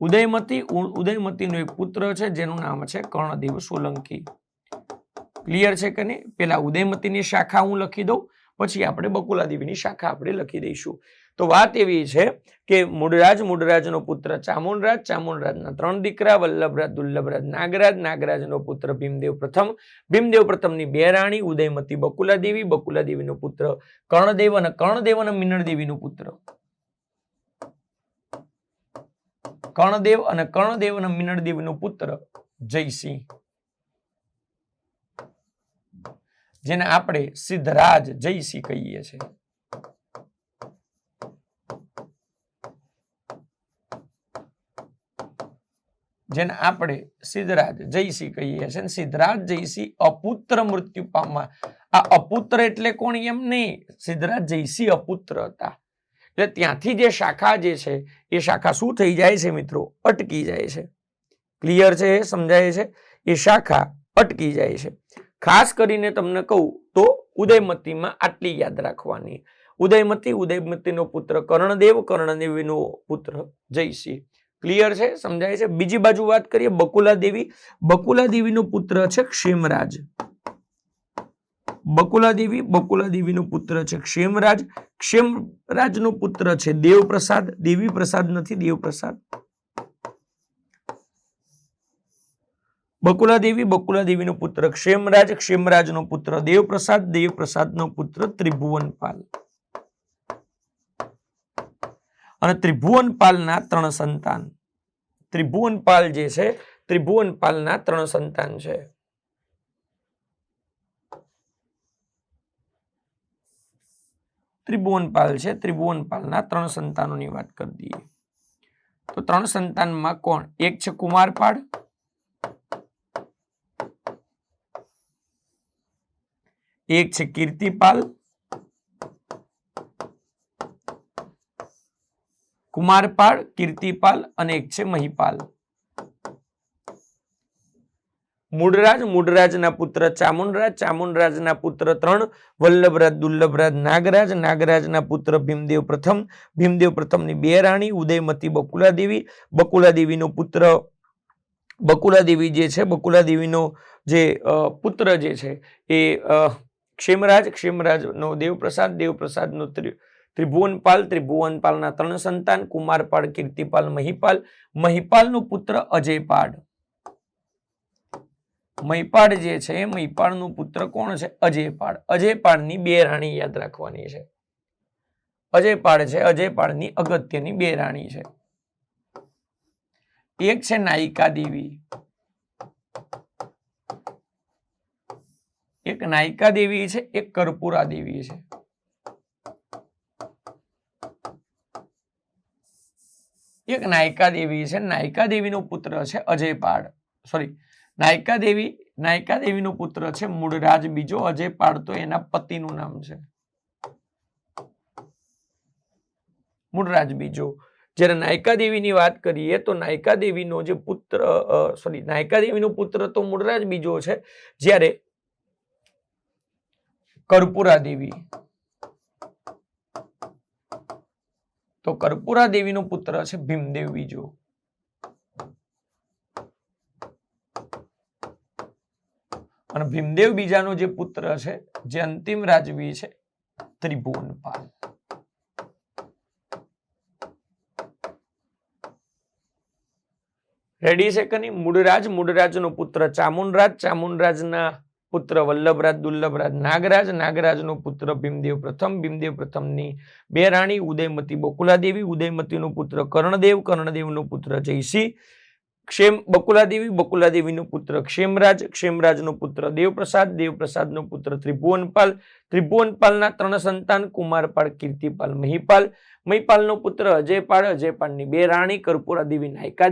Speaker 1: ઉદયમતીનો એક પુત્ર છે જેનું નામ છે કર્ણદેવ સોલંકી. ક્લિયર છે કે નહીં? પેલા ઉદયમતીની શાખા હું લખી દઉં, પછી આપણે બકુલા દેવીની શાખા આપણે લખી દઈશું. તો વાત એવી છે કે મૂળરાજનો પુત્ર ચામુંડરાજના 3 દીકરા વલ્લભરાજ દુર્લભરાજ નાગરાજનો પુત્ર ભીમદેવ પ્રથમની 2 રાણી ઉદયમતી બકુલા દેવીનો પુત્ર કર્ણદેવ અને મિનળ દેવીનો પુત્ર કર્ણદેવ અને મિનળ દેવીનો પુત્ર જયસિંહ, જેને આપણે સિદ્ધરાજ જયસિંહ કહીએ છીએ. જેને આપણે સિદ્ધરાજ જયસિંહ કહીએ છીએ. સિદ્ધરાજ જયસિંહ અપુત્ર મૃત્યુ પામવા. આ અપુત્ર એટલે કોણ એમ નહીં, સિદ્ધરાજ જયસિંહ અપુત્ર હતા. એટલે ત્યાંથી જે શાખા જે છે એ શાખા શું થઈ જાય છે મિત્રો? અટકી જાય છે. ક્લિયર છે? સમજાય છે? એ શાખા અટકી જાય છે. ખાસ કરીને તમને કહું તો ઉદયમતીમાં આટલી યાદ રાખવાની. ઉદયમતીનો પુત્ર કર્ણદેવનો પુત્ર જયસિંહ. ક્લિયર છે? સમજાય છે? બીજી બાજુ વાત કરીએ બકુલા દેવીનો પુત્ર છે ક્ષેમરાજ. બકુલા દેવીનો પુત્ર છે ક્ષેમરાજનો પુત્ર છે દેવપ્રસાદ. દેવી પ્રસાદ નથી, દેવપ્રસાદ. બકુલા દેવીનો પુત્ર ક્ષેમરાજનો પુત્ર દેવપ્રસાદનો પુત્ર ત્રિભુવનપાલ. અને ત્રિભુવનપાલના 3 સંતાન. ત્રિભુવનપાલ જે છે ત્રિભુવનપાલના 3 સંતાન છે. ત્રિભુવનપાલના 3 સંતાનોની વાત કરી દઈએ તો 3 સંતાનમાં કોણ? એક છે કુમારપાળ, એક છે કીર્તિપાલ, અને એક છે મહિપાલ. મૂળરાજના પુત્ર ચામુંડરાજના પુત્ર 3 વલ્લભરાજ દુર્લભરાજ નાગરાજના પુત્ર ભીમદેવ પ્રથમની 2 રાણી ઉદયમતી બકુલા દેવીનો પુત્ર બકુલા દેવીનો જે પુત્ર જે છે એ ક્ષેમરાજનો દેવપ્રસાદનો ત્રિભુવનપાલના 3 સંતાન કુમારપાળ, કીર્તિપાલ, મહિપાલનો પુત્ર અજયપાળ. મહિપાળ જે છે મહિપાળનો પુત્ર કોણ છે? અજયપાળની 2 રાણી યાદ રાખવાની છે. અજયપાળની અગત્યની 2 રાણી છે. એક છે નાયિકા દેવી, છે, એક કર્પૂરા દેવી છે. એક નાયિકા દેવી છે. નાયિકા દેવીનો પુત્ર છે અજયપાળ. નાયિકા દેવીનો પુત્ર છે મૂળરાજ બીજો. અજયપાળ તો એના પતિનું નામ છે, મૂળરાજ બીજો. જ્યારે નાયિકા દેવીની વાત કરીએ તો નાયિકા દેવીનો પુત્ર તો મૂળરાજ બીજો છે. જ્યારે કર્પૂરા દેવીનો પુત્ર છે ભીમદેવ બીજો. અને ભીમદેવ બીજાનો જે પુત્ર છે જે અંતિમ રાજવી છે ત્રિભુવનપાલ. રેડી છે કે નહીં? મૂળરાજનો પુત્ર ચામુંડરાજના પુત્ર વલ્લભરાજ દુર્લભરાજ નાગરાજનો પુત્ર ભીમદેવ પ્રથમની 2 રાણી ઉદયમતી બકુલાદેવીનો પુત્ર કર્ણદેવનો પુત્ર જયસિંહ, બકુલા દેવીનો પુત્ર ક્ષેમરાજનો પુત્ર દેવપ્રસાદનો પુત્ર ત્રિભુવનપાલના 3 સંતાન કુમારપાળ, કીર્તિપાલ, મહિપાલનો પુત્ર અજયપાળની 2 રાણી કર્પૂરા દેવી, નાયિકા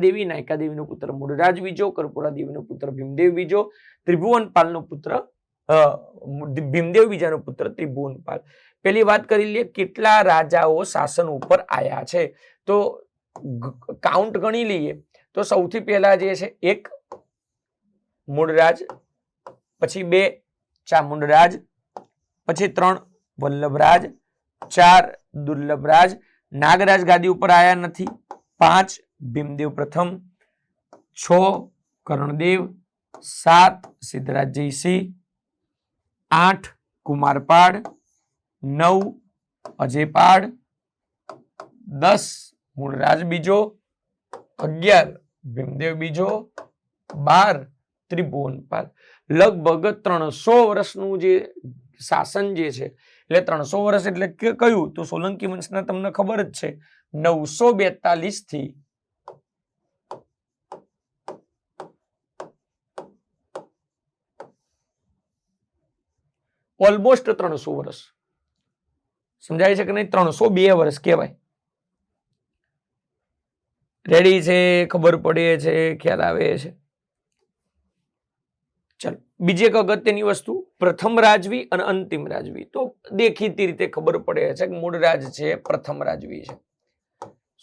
Speaker 1: દેવીનો પુત્ર મૂળરાજ બીજો, કર્પૂરા દેવીનો પુત્ર ભીમદેવ બીજો, ત્રિભુવનપાલનો પુત્ર ભીમદેવ બીજાનો પુત્ર ત્રિભુવનપાલ. પેલી વાત કરી લઈએ કેટલા રાજાઓ શાસન ઉપર આયા છે. તો કાઉન્ટ ગણી લઈએ તો સૌથી પહેલા જે છે 1 મૂળરાજ, પછી 2 ચામુંડરાજ, પછી 3 વલ્લભરાજ, 4 દુર્લભરાજ, નાગરાજ ગાદી ઉપર આયા નથી, 5 ભીમદેવ પ્રથમ, 6 કર્ણદેવ, 7 સિદ્ધરાજ જયસિંહ, 8 કુમારપાળ, 9 અજયપાળ, 10 મૂળરાજ બીજો, 11 ભીમદેવ બીજો, 12 ત્રિભુવનપાલ. લગભગ 300 વર્ષનું જે શાસન જે છે, એટલે 300 વર્ષ એટલે કયું તો સોલંકી વંશના તમને ખબર જ છે 942 થી ઓલમોસ્ટ 300 વર્ષ. સમજાય છે કે નહીં? 302 વર્ષ કહેવાય. રેડી છે? ખબર પડે છે? ખ્યાલ આવે છે? ચલો, બીજી એક અગત્યની વસ્તુ, પ્રથમ રાજવી અને અંતિમ રાજવી. તો દેખીતી રીતે ખબર પડે છે કે મૂળ રાજ છે પ્રથમ રાજવી છે.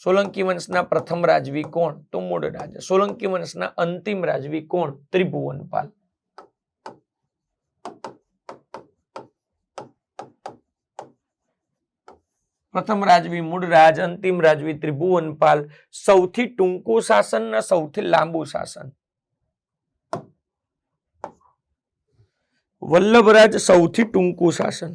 Speaker 1: સોલંકી વંશના પ્રથમ રાજવી કોણ? તો મૂળ રાજ. સોલંકી વંશના અંતિમ રાજવી કોણ? ત્રિભુવનપાલ. પ્રથમ રાજવી મૂળરાજ, અંતિમ રાજવી ત્રિભુવનપાલ. સૌથી ટૂંકું શાસન ને સૌથી લાંબુ શાસન? વલ્લભરાજ સૌથી ટૂંકું શાસન.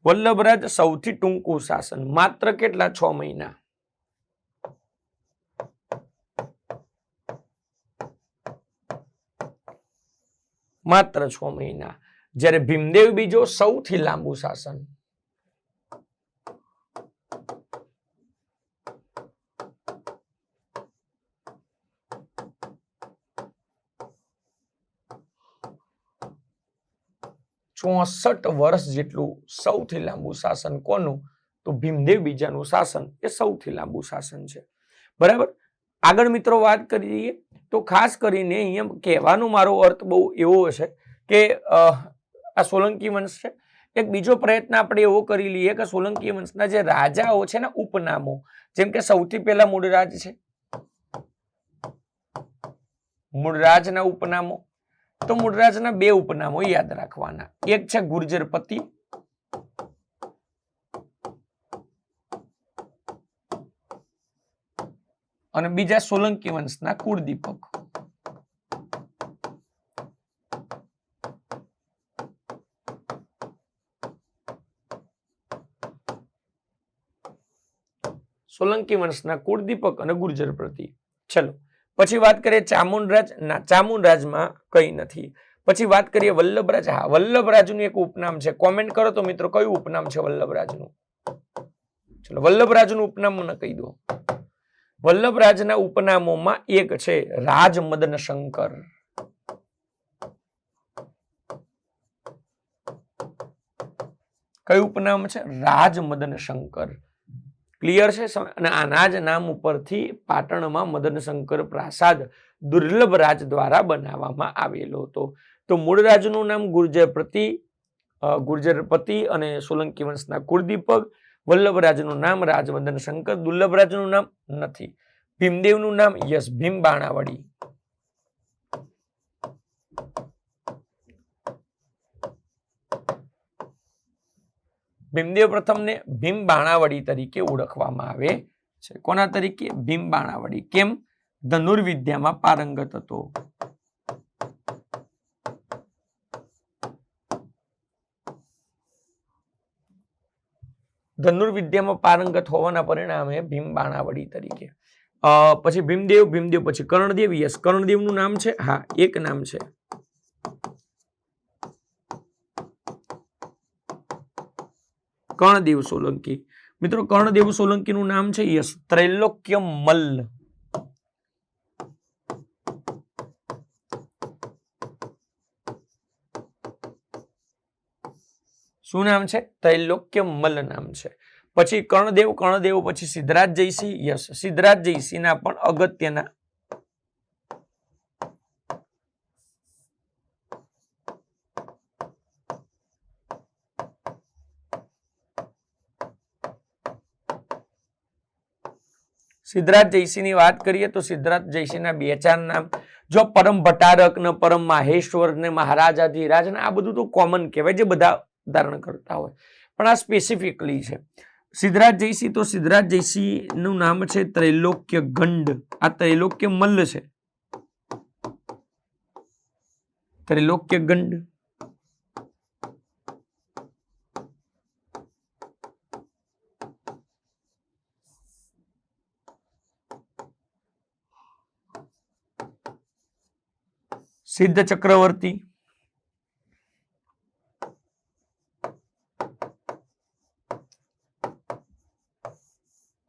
Speaker 1: વલ્લભરાજ સૌથી ટૂંકું શાસન, માત્ર કેટલા? 6 મહિના. માત્ર 6 મહિના. જ્યારે ભીમદેવ બીજો સૌથી લાંબુ શાસન. ચોસઠ વર્ષ જેટલું સૌથી લાંબુ શાસન કોનું? તો ભીમદેવ બીજાનું શાસન એ સૌથી લાંબુ શાસન છે. બરાબર. આગળ મિત્રો વાત કરીએ તો ખાસ કરીને અહીંયા કહેવાનો મારો અર્થ બહુ એવો છે કે આ સોલંકી વંશ છે. એક બીજો પ્રયત્ન આપણે એવો કરી લઈએ કે સોલંકી વંશના જે રાજાઓ છે ને ઉપનામો, જેમ કે સૌથી પહેલા મૂળરાજ છે, મૂળરાજના ઉપનામો. તો મૂળરાજના 2 ઉપનામો યાદ રાખવાના. એક છે ગુર્જરપતિ અને બીજા સોલંકી વંશના કુળદીપક. સોલંકી વંશના કુળદીપક અને ગુર્જરપતિ. ચલો, પછી વાત કરીએ ચામુંડરાજ. ના, ચામુંડરાજમાં કઈ નથી. પછી વાત કરીએ વલ્લભરાજ. હા, વલ્લભરાજનું એક ઉપનામ છે. કોમેન્ટ કરો તો મિત્રો કયું ઉપનામ છે વલ્લભરાજનું? ચલો, વલ્લભરાજનું ઉપનામ મને કહી દો. વલ્લભરાજના ઉપનામોમાં એક છે રાજમદન શંકર. કયું ઉપનામ છે? રાજમદન શંકર. ક્લિયર છે? અને આના જ નામ ઉપરથી પાટણમાં મદનશંકર પ્રાસાદ દુર્લભ રાજ દ્વારા બનાવવામાં આવેલો હતો. તો મૂળ રાજનું નામ ગુર્જરપતિ અને સોલંકી વંશના કુળદીપક. વલ્લભરાજનું નામ રાજમદન શંકર. દુર્લભરાજનું નામ નથી. ભીમદેવનું નામ યસ ભીમ બાણાવળી. ભીમદેવ પ્રથમને ભીમ બાણાવળી તરીકે ઓળખવામાં આવે છે. કોના તરીકે? ભીમ બાણાવળી. કેમ? ધનુર્વિદ્યામાં પારંગત હતો. ધનુર્વિદ્યામાં પારંગત હોવાના પરિણામે ભીમ બાણાવળી તરીકે. પછી ભીમદેવ પછી કર્ણદેવ. યસ, કર્ણદેવનું નામ છે. હા, એક નામ છે. કર્ણદેવ સોલંકી. મિત્રો, કર્ણદેવ સોલંકીનું નામ છે યસ ત્રૈલોક્ય મલ્લ. શું નામ છે? ત્રૈલોક્ય મલ્લ નામ છે. પછી કર્ણદેવ પછી સિદ્ધરાજ જયસિંહ. યસ, સિદ્ધરાજ જયસિંહના પણ અગત્યના સિદ્ધરાજ જયસિંહની વાત કરીએ તો સિદ્ધરાજ જયસિંહના 2-4 નામ, જો પરમ ભટ્ટારક ને પરમ માહેશ્વર ને મહારાજાધિરાજ ને આ બધું તો કોમન કહેવાય, જે બધા ધારણ કરતા હોય, પણ આ સ્પેસિફિકલી છે સિદ્ધરાજ જયસિંહ. તો સિદ્ધરાજ જયસિંહ નું નામ છે ત્રૈલોક્ય ગંડ. આ ત્રૈલોક્ય મલ્લ છે, ત્રૈલોક્ય ગંડ. સિદ્ધ ચક્રવર્તી,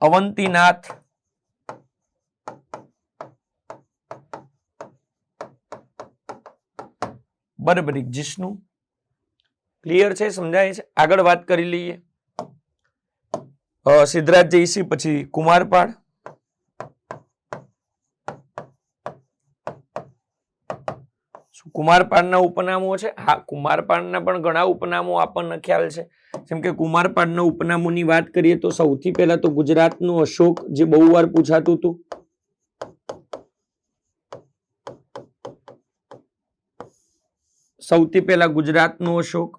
Speaker 1: અવંતીનાથ, બર્બરિક જિષ્ણુ. ક્લિયર છે, સમજાય છે? આગળ વાત કરી લઈએ. સિદ્ધરાજ જયસિંહ પછી કુમારપાળ, કુમારપાળના ઉપનામો છે. હા, કુમારપાળના પણ ઘણા ઉપનામો આપણને ખ્યાલ છે. જેમ કે કુમારપાળના ઉપનામોની વાત કરીએ તો સૌથી પહેલા તો ગુજરાતનું અશોક, જે બહુ વાર પૂછાતું હતું. સૌથી પહેલા ગુજરાતનો અશોક.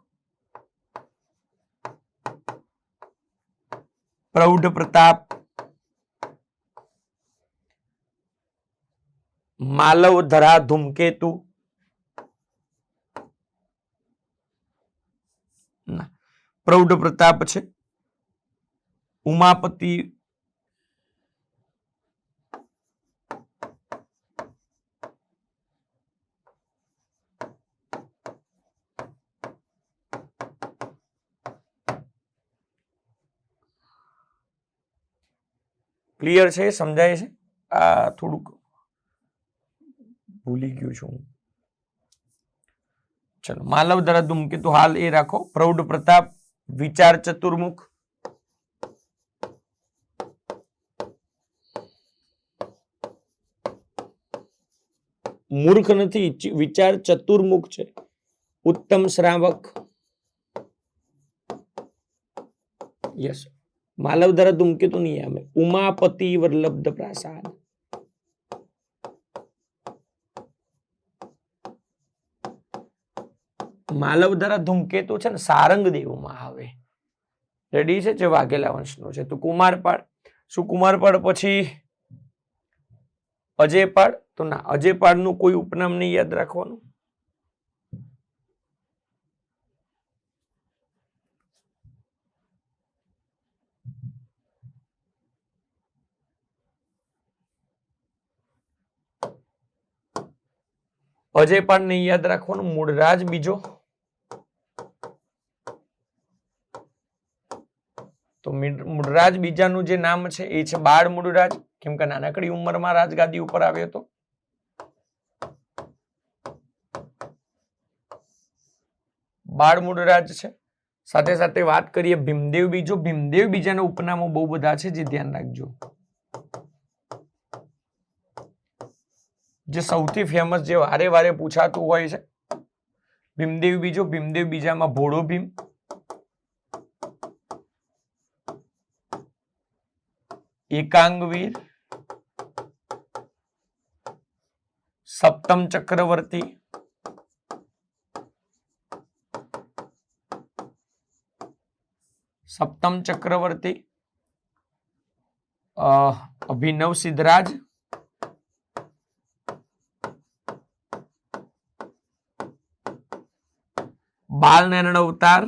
Speaker 1: પ્રૌઢ પ્રતાપ, માલવધરા ધૂમકેતુ, પ્રૌઢ પ્રતાપ છે. ઉમાપતિ, ક્લિયર છે, સમજાય છે? આ થોડુંક ભૂલી ગયું છું. ચલો, માલવધરા ધૂમકેતુ હાલ એ રાખો. પ્રૌઢ પ્રતાપ, વિચાર ચતુર્મુખ, મૂર્ખ નથી, વિચાર ચતુર્મુખ છે. ઉત્તમ શ્રાવક, યસ. માલવધરા ધૂમકેતુ નહીં આવે. ઉમાપતિ વલ્લભ પ્રાસાદ, માલવધરા ધૂમકેતુ છે ને સારંગદેવમાં આવે. રેડી છે, જે વાઘેલા વંશનો છે. તો કુમારપાળ. શું કુમારપાળ પછી અજયપાળ? તો ના, અજયપાળનું કોઈ ઉપનામ નહીં યાદ રાખવાનું. અજયપાળ નહીં યાદ રાખવાનું. મૂળરાજ બીજો, તો મૂળરાજ બીજાનું જે નામ છે એ છે બાળ મૂળરાજ, કેમ કે નાનકડી ઉંમરમાં રાજગાદી ઉપર આવ્યો હતો. બાળ મૂળરાજ છે. સાથે સાથે વાત કરીએ ભીમદેવ બીજો. ભીમદેવ બીજાના ઉપનામો બહુ બધા છે, જે ધ્યાન રાખજો. જે સૌથી ફેમસ, જે વારે વારે પૂછાતું હોય છે, ભીમદેવ બીજો. ભીમદેવ બીજામાં ભોળો ભીમ, એકાંગવીર, સપ્તમ ચક્રવર્તી, અભિનવ સિદ્ધરાજ, બાલનારાયણ અવતાર,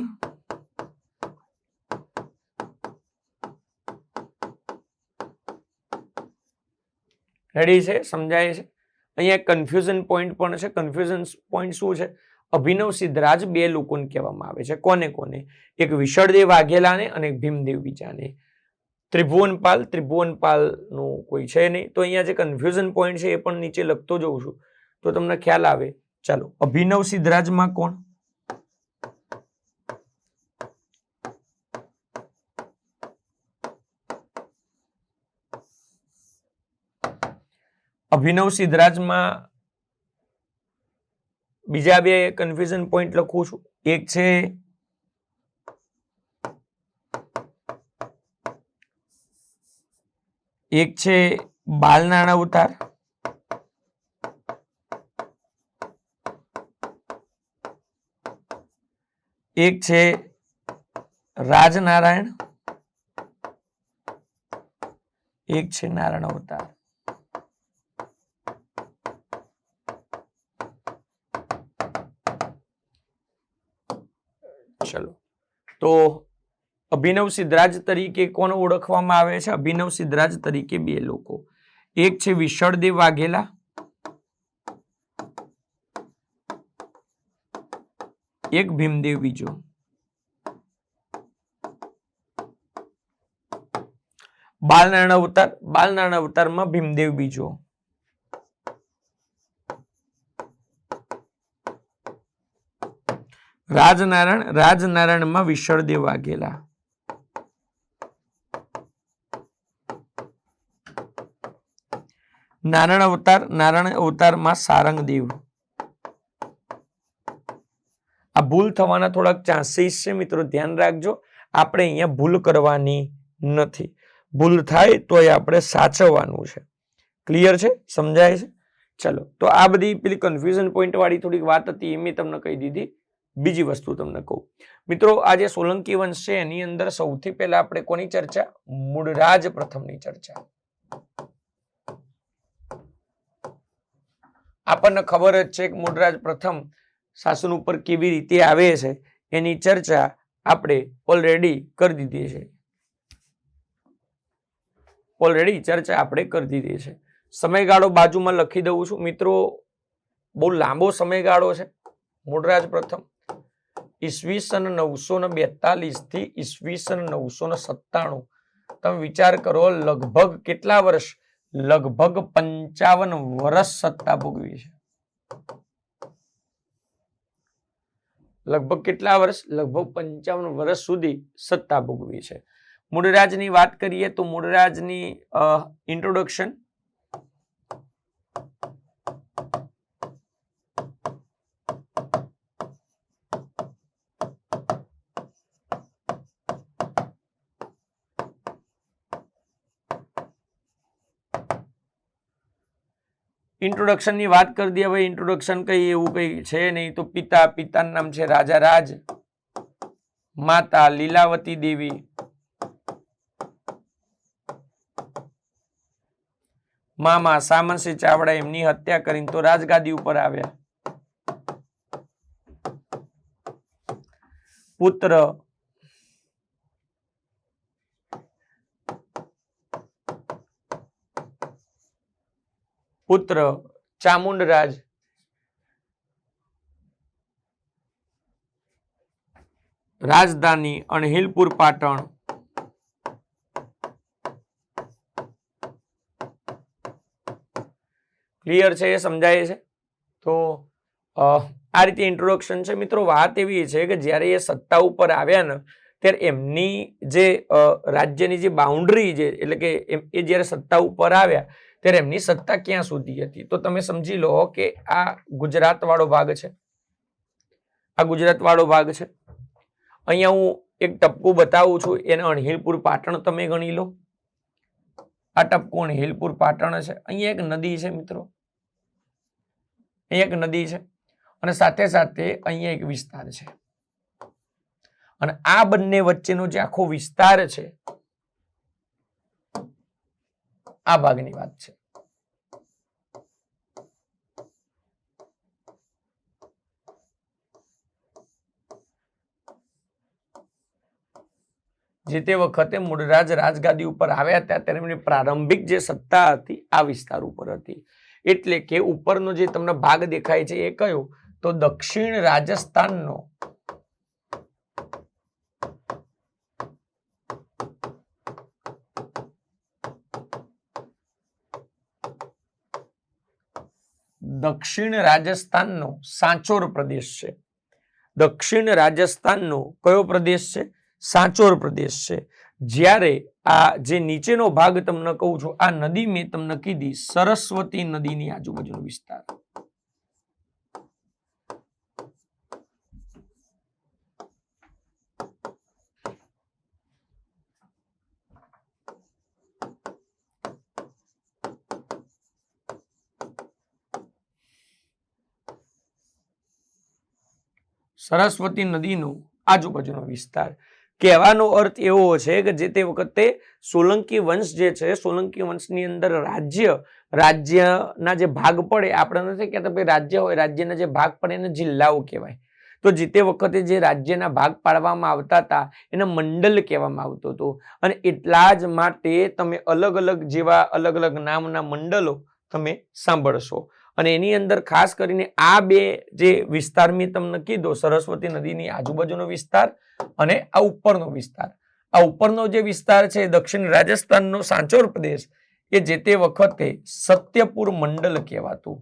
Speaker 1: રેડી છે, સમજાય છે? અહીંયા કન્ફ્યુઝન પોઈન્ટ પણ છે. કન્ફ્યુઝન પોઈન્ટ શું છે? અભિનવ સિદ્ધરાજ બે લોકોને કહેવામાં આવે છે. કોને કોને? એક વિશળદેવ વાઘેલાને અને એક ભીમદેવ બીજાને. ત્રિભુવનપાલ નું કોઈ છે નહીં. તો અહીંયા જે કન્ફ્યુઝન પોઈન્ટ છે એ પણ નીચે લખતો જઉં છું, તો તમને ખ્યાલ આવે. ચાલો, અભિનવ સિદ્ધરાજમાં કોણ? અભિનવ સિદ્ધરાજમાં બીજા બે કન્ફ્યુઝન પોઈન્ટ લખું છું. એક છે એક છે બાલનાણ અવતાર, એક છે રાજનારાયણ, એક છે નારાયણ અવતાર. ચલો, તો અભિનવ સિદ્ધરાજ તરીકે કોણ ઓળખવામાં આવે છે? અભિનવ સિદ્ધરાજ તરીકે બે લોકો, એક છે વિશળદેવ વાઘેલા, એક ભીમદેવ બીજો. બાલનારાયણ અવતારમાં ભીમદેવ બીજો. રાજનારાયણમાં વિશળદેવ વાઘેલા. નારાયણ અવતારમાં સારંગદેવ. આ ભૂલ થવાના થોડાક ચાન્સીસ છે મિત્રો, ધ્યાન રાખજો. આપણે અહીંયા ભૂલ કરવાની નથી, ભૂલ થાય તો એ આપણે સાચવવાનું છે. ક્લિયર છે? સમજાય છે? ચલો, તો આ બધી પેલી કન્ફ્યુઝન પોઈન્ટ વાળી થોડીક વાત હતી એ મેં તમને કહી દીધી. બીજી વસ્તુ તમને કહું મિત્રો, આ જે સોલંકી વંશ છે એની અંદર સૌથી પહેલા આપણે કોની ચર્ચા? મૂળરાજ પ્રથમની ચર્ચા. આપણને ખબર જ છે કે મૂળરાજ પ્રથમ શાસન ઉપર કેવી રીતે આવે છે એની ચર્ચા આપણે ઓલરેડી કરી દીધી છે. સમયગાળો બાજુમાં લખી દઉં છું મિત્રો, બહુ લાંબો સમયગાળો છે. મૂળરાજ પ્રથમ ઈસવીસન 942 થી ઈસવીસન 997. તમે વિચાર કરો, લગભગ કેટલા વર્ષ? લગભગ 55 વર્ષ સત્તા ભોગવી છે. લગભગ કેટલા વર્ષ? લગભગ 55 વર્ષ સુધી સત્તા ભોગવી છે. મૂળરાજની વાત કરીએ તો મૂળરાજની ઇન્ટ્રોડક્શન. ઇન્ટ્રોડક્શનની વાત કરી દઈએ. હવે ઇન્ટ્રોડક્શન કઈ એવું કઈ છે નહીં. તો પિતાનું નામ છે રાજા રાજ, માતા લીલાવતી દેવી, મામા સામંતસિંહ ચાવડા એમની હત્યા કરીને તો રાજગાદી ઉપર આવ્યા. પુત્ર ચામુંડરાજ, રાજધાની અણહિલપુર પાટણ, ક્લિયર છે? એ સમજાય છે? તો આ રીતે ઇન્ટ્રોડક્શન છે મિત્રો. વાત એવી છે કે જ્યારે એ સત્તા ઉપર આવ્યા ને ત્યારે એમની જે રાજ્યની જે બાઉન્ડ્રી છે, એટલે કે એ જ્યારે સત્તા ઉપર આવ્યા ત્યારે એમની સત્તા ક્યાં સુધી હતી? તો તમે સમજી લો કે આ ગુજરાત વાળો ભાગ છે. આ ગુજરાત વાળો ભાગ છે. અહીંયા હું એક ટપકું બતાવું છું, એને અણહિલપુર પાટણ તમે ગણી લો. આ ટપકું અણહિલપુર પાટણ છે. અહીંયા એક નદી છે મિત્રો, અહીંયા એક નદી છે અને સાથે સાથે અહીંયા એક વિસ્તાર છે. અને આ બંને વચ્ચેનો જે આખો વિસ્તાર છે, આ ભાગની વાત છે. જે તે વખતે મૂળરાજ રાજગાદી ઉપર આવ્યા હતા ત્યારે એમની પ્રારંભિક જે સત્તા હતી આ વિસ્તાર ઉપર હતી. એટલે કે ઉપરનો જે તમને ભાગ દેખાય છે એ કયો? તો દક્ષિણ રાજસ્થાનનો સાંચોર પ્રદેશ છે. દક્ષિણ રાજસ્થાનનો કયો પ્રદેશ છે? સાંચોર પ્રદેશ છે. જ્યારે આ જે નીચેનો ભાગ તમને કહું છું, આ નદી મેં તમને કીધી સરસ્વતી નદીની આજુબાજુનો વિસ્તાર. સરસ્વતી નદીનો આજુબાજુનો વિસ્તાર. કહેવાનો અર્થ એવો છે કે જે તે વખતે સોલંકી વંશ જે છે, સોલંકી વંશની અંદર રાજ્યના જે ભાગ પડે, આપણે નથી કહેતા ભાઈ રાજ્ય હોય, રાજ્યના જે ભાગ પડે એને જિલ્લાઓ કહેવાય. તો જે તે વખતે જે રાજ્યના ભાગ પાડવામાં આવતા હતા એને મંડલ કહેવામાં આવતું હતું. અને એટલા જ માટે તમે અલગ અલગ જેવા અલગ અલગ નામના મંડલો તમે સાંભળશો. અને એની અંદર ખાસ કરીને આ બે જે વિસ્તાર મેં તમને કીધો, સરસ્વતી નદીની આજુબાજુનો વિસ્તાર અને આ ઉપરનો વિસ્તાર. આ ઉપરનો જે વિસ્તાર છે દક્ષિણ રાજસ્થાનનો સાંચોર પ્રદેશ, એ જે તે વખતે સત્યપુર મંડલ કહેવાતું.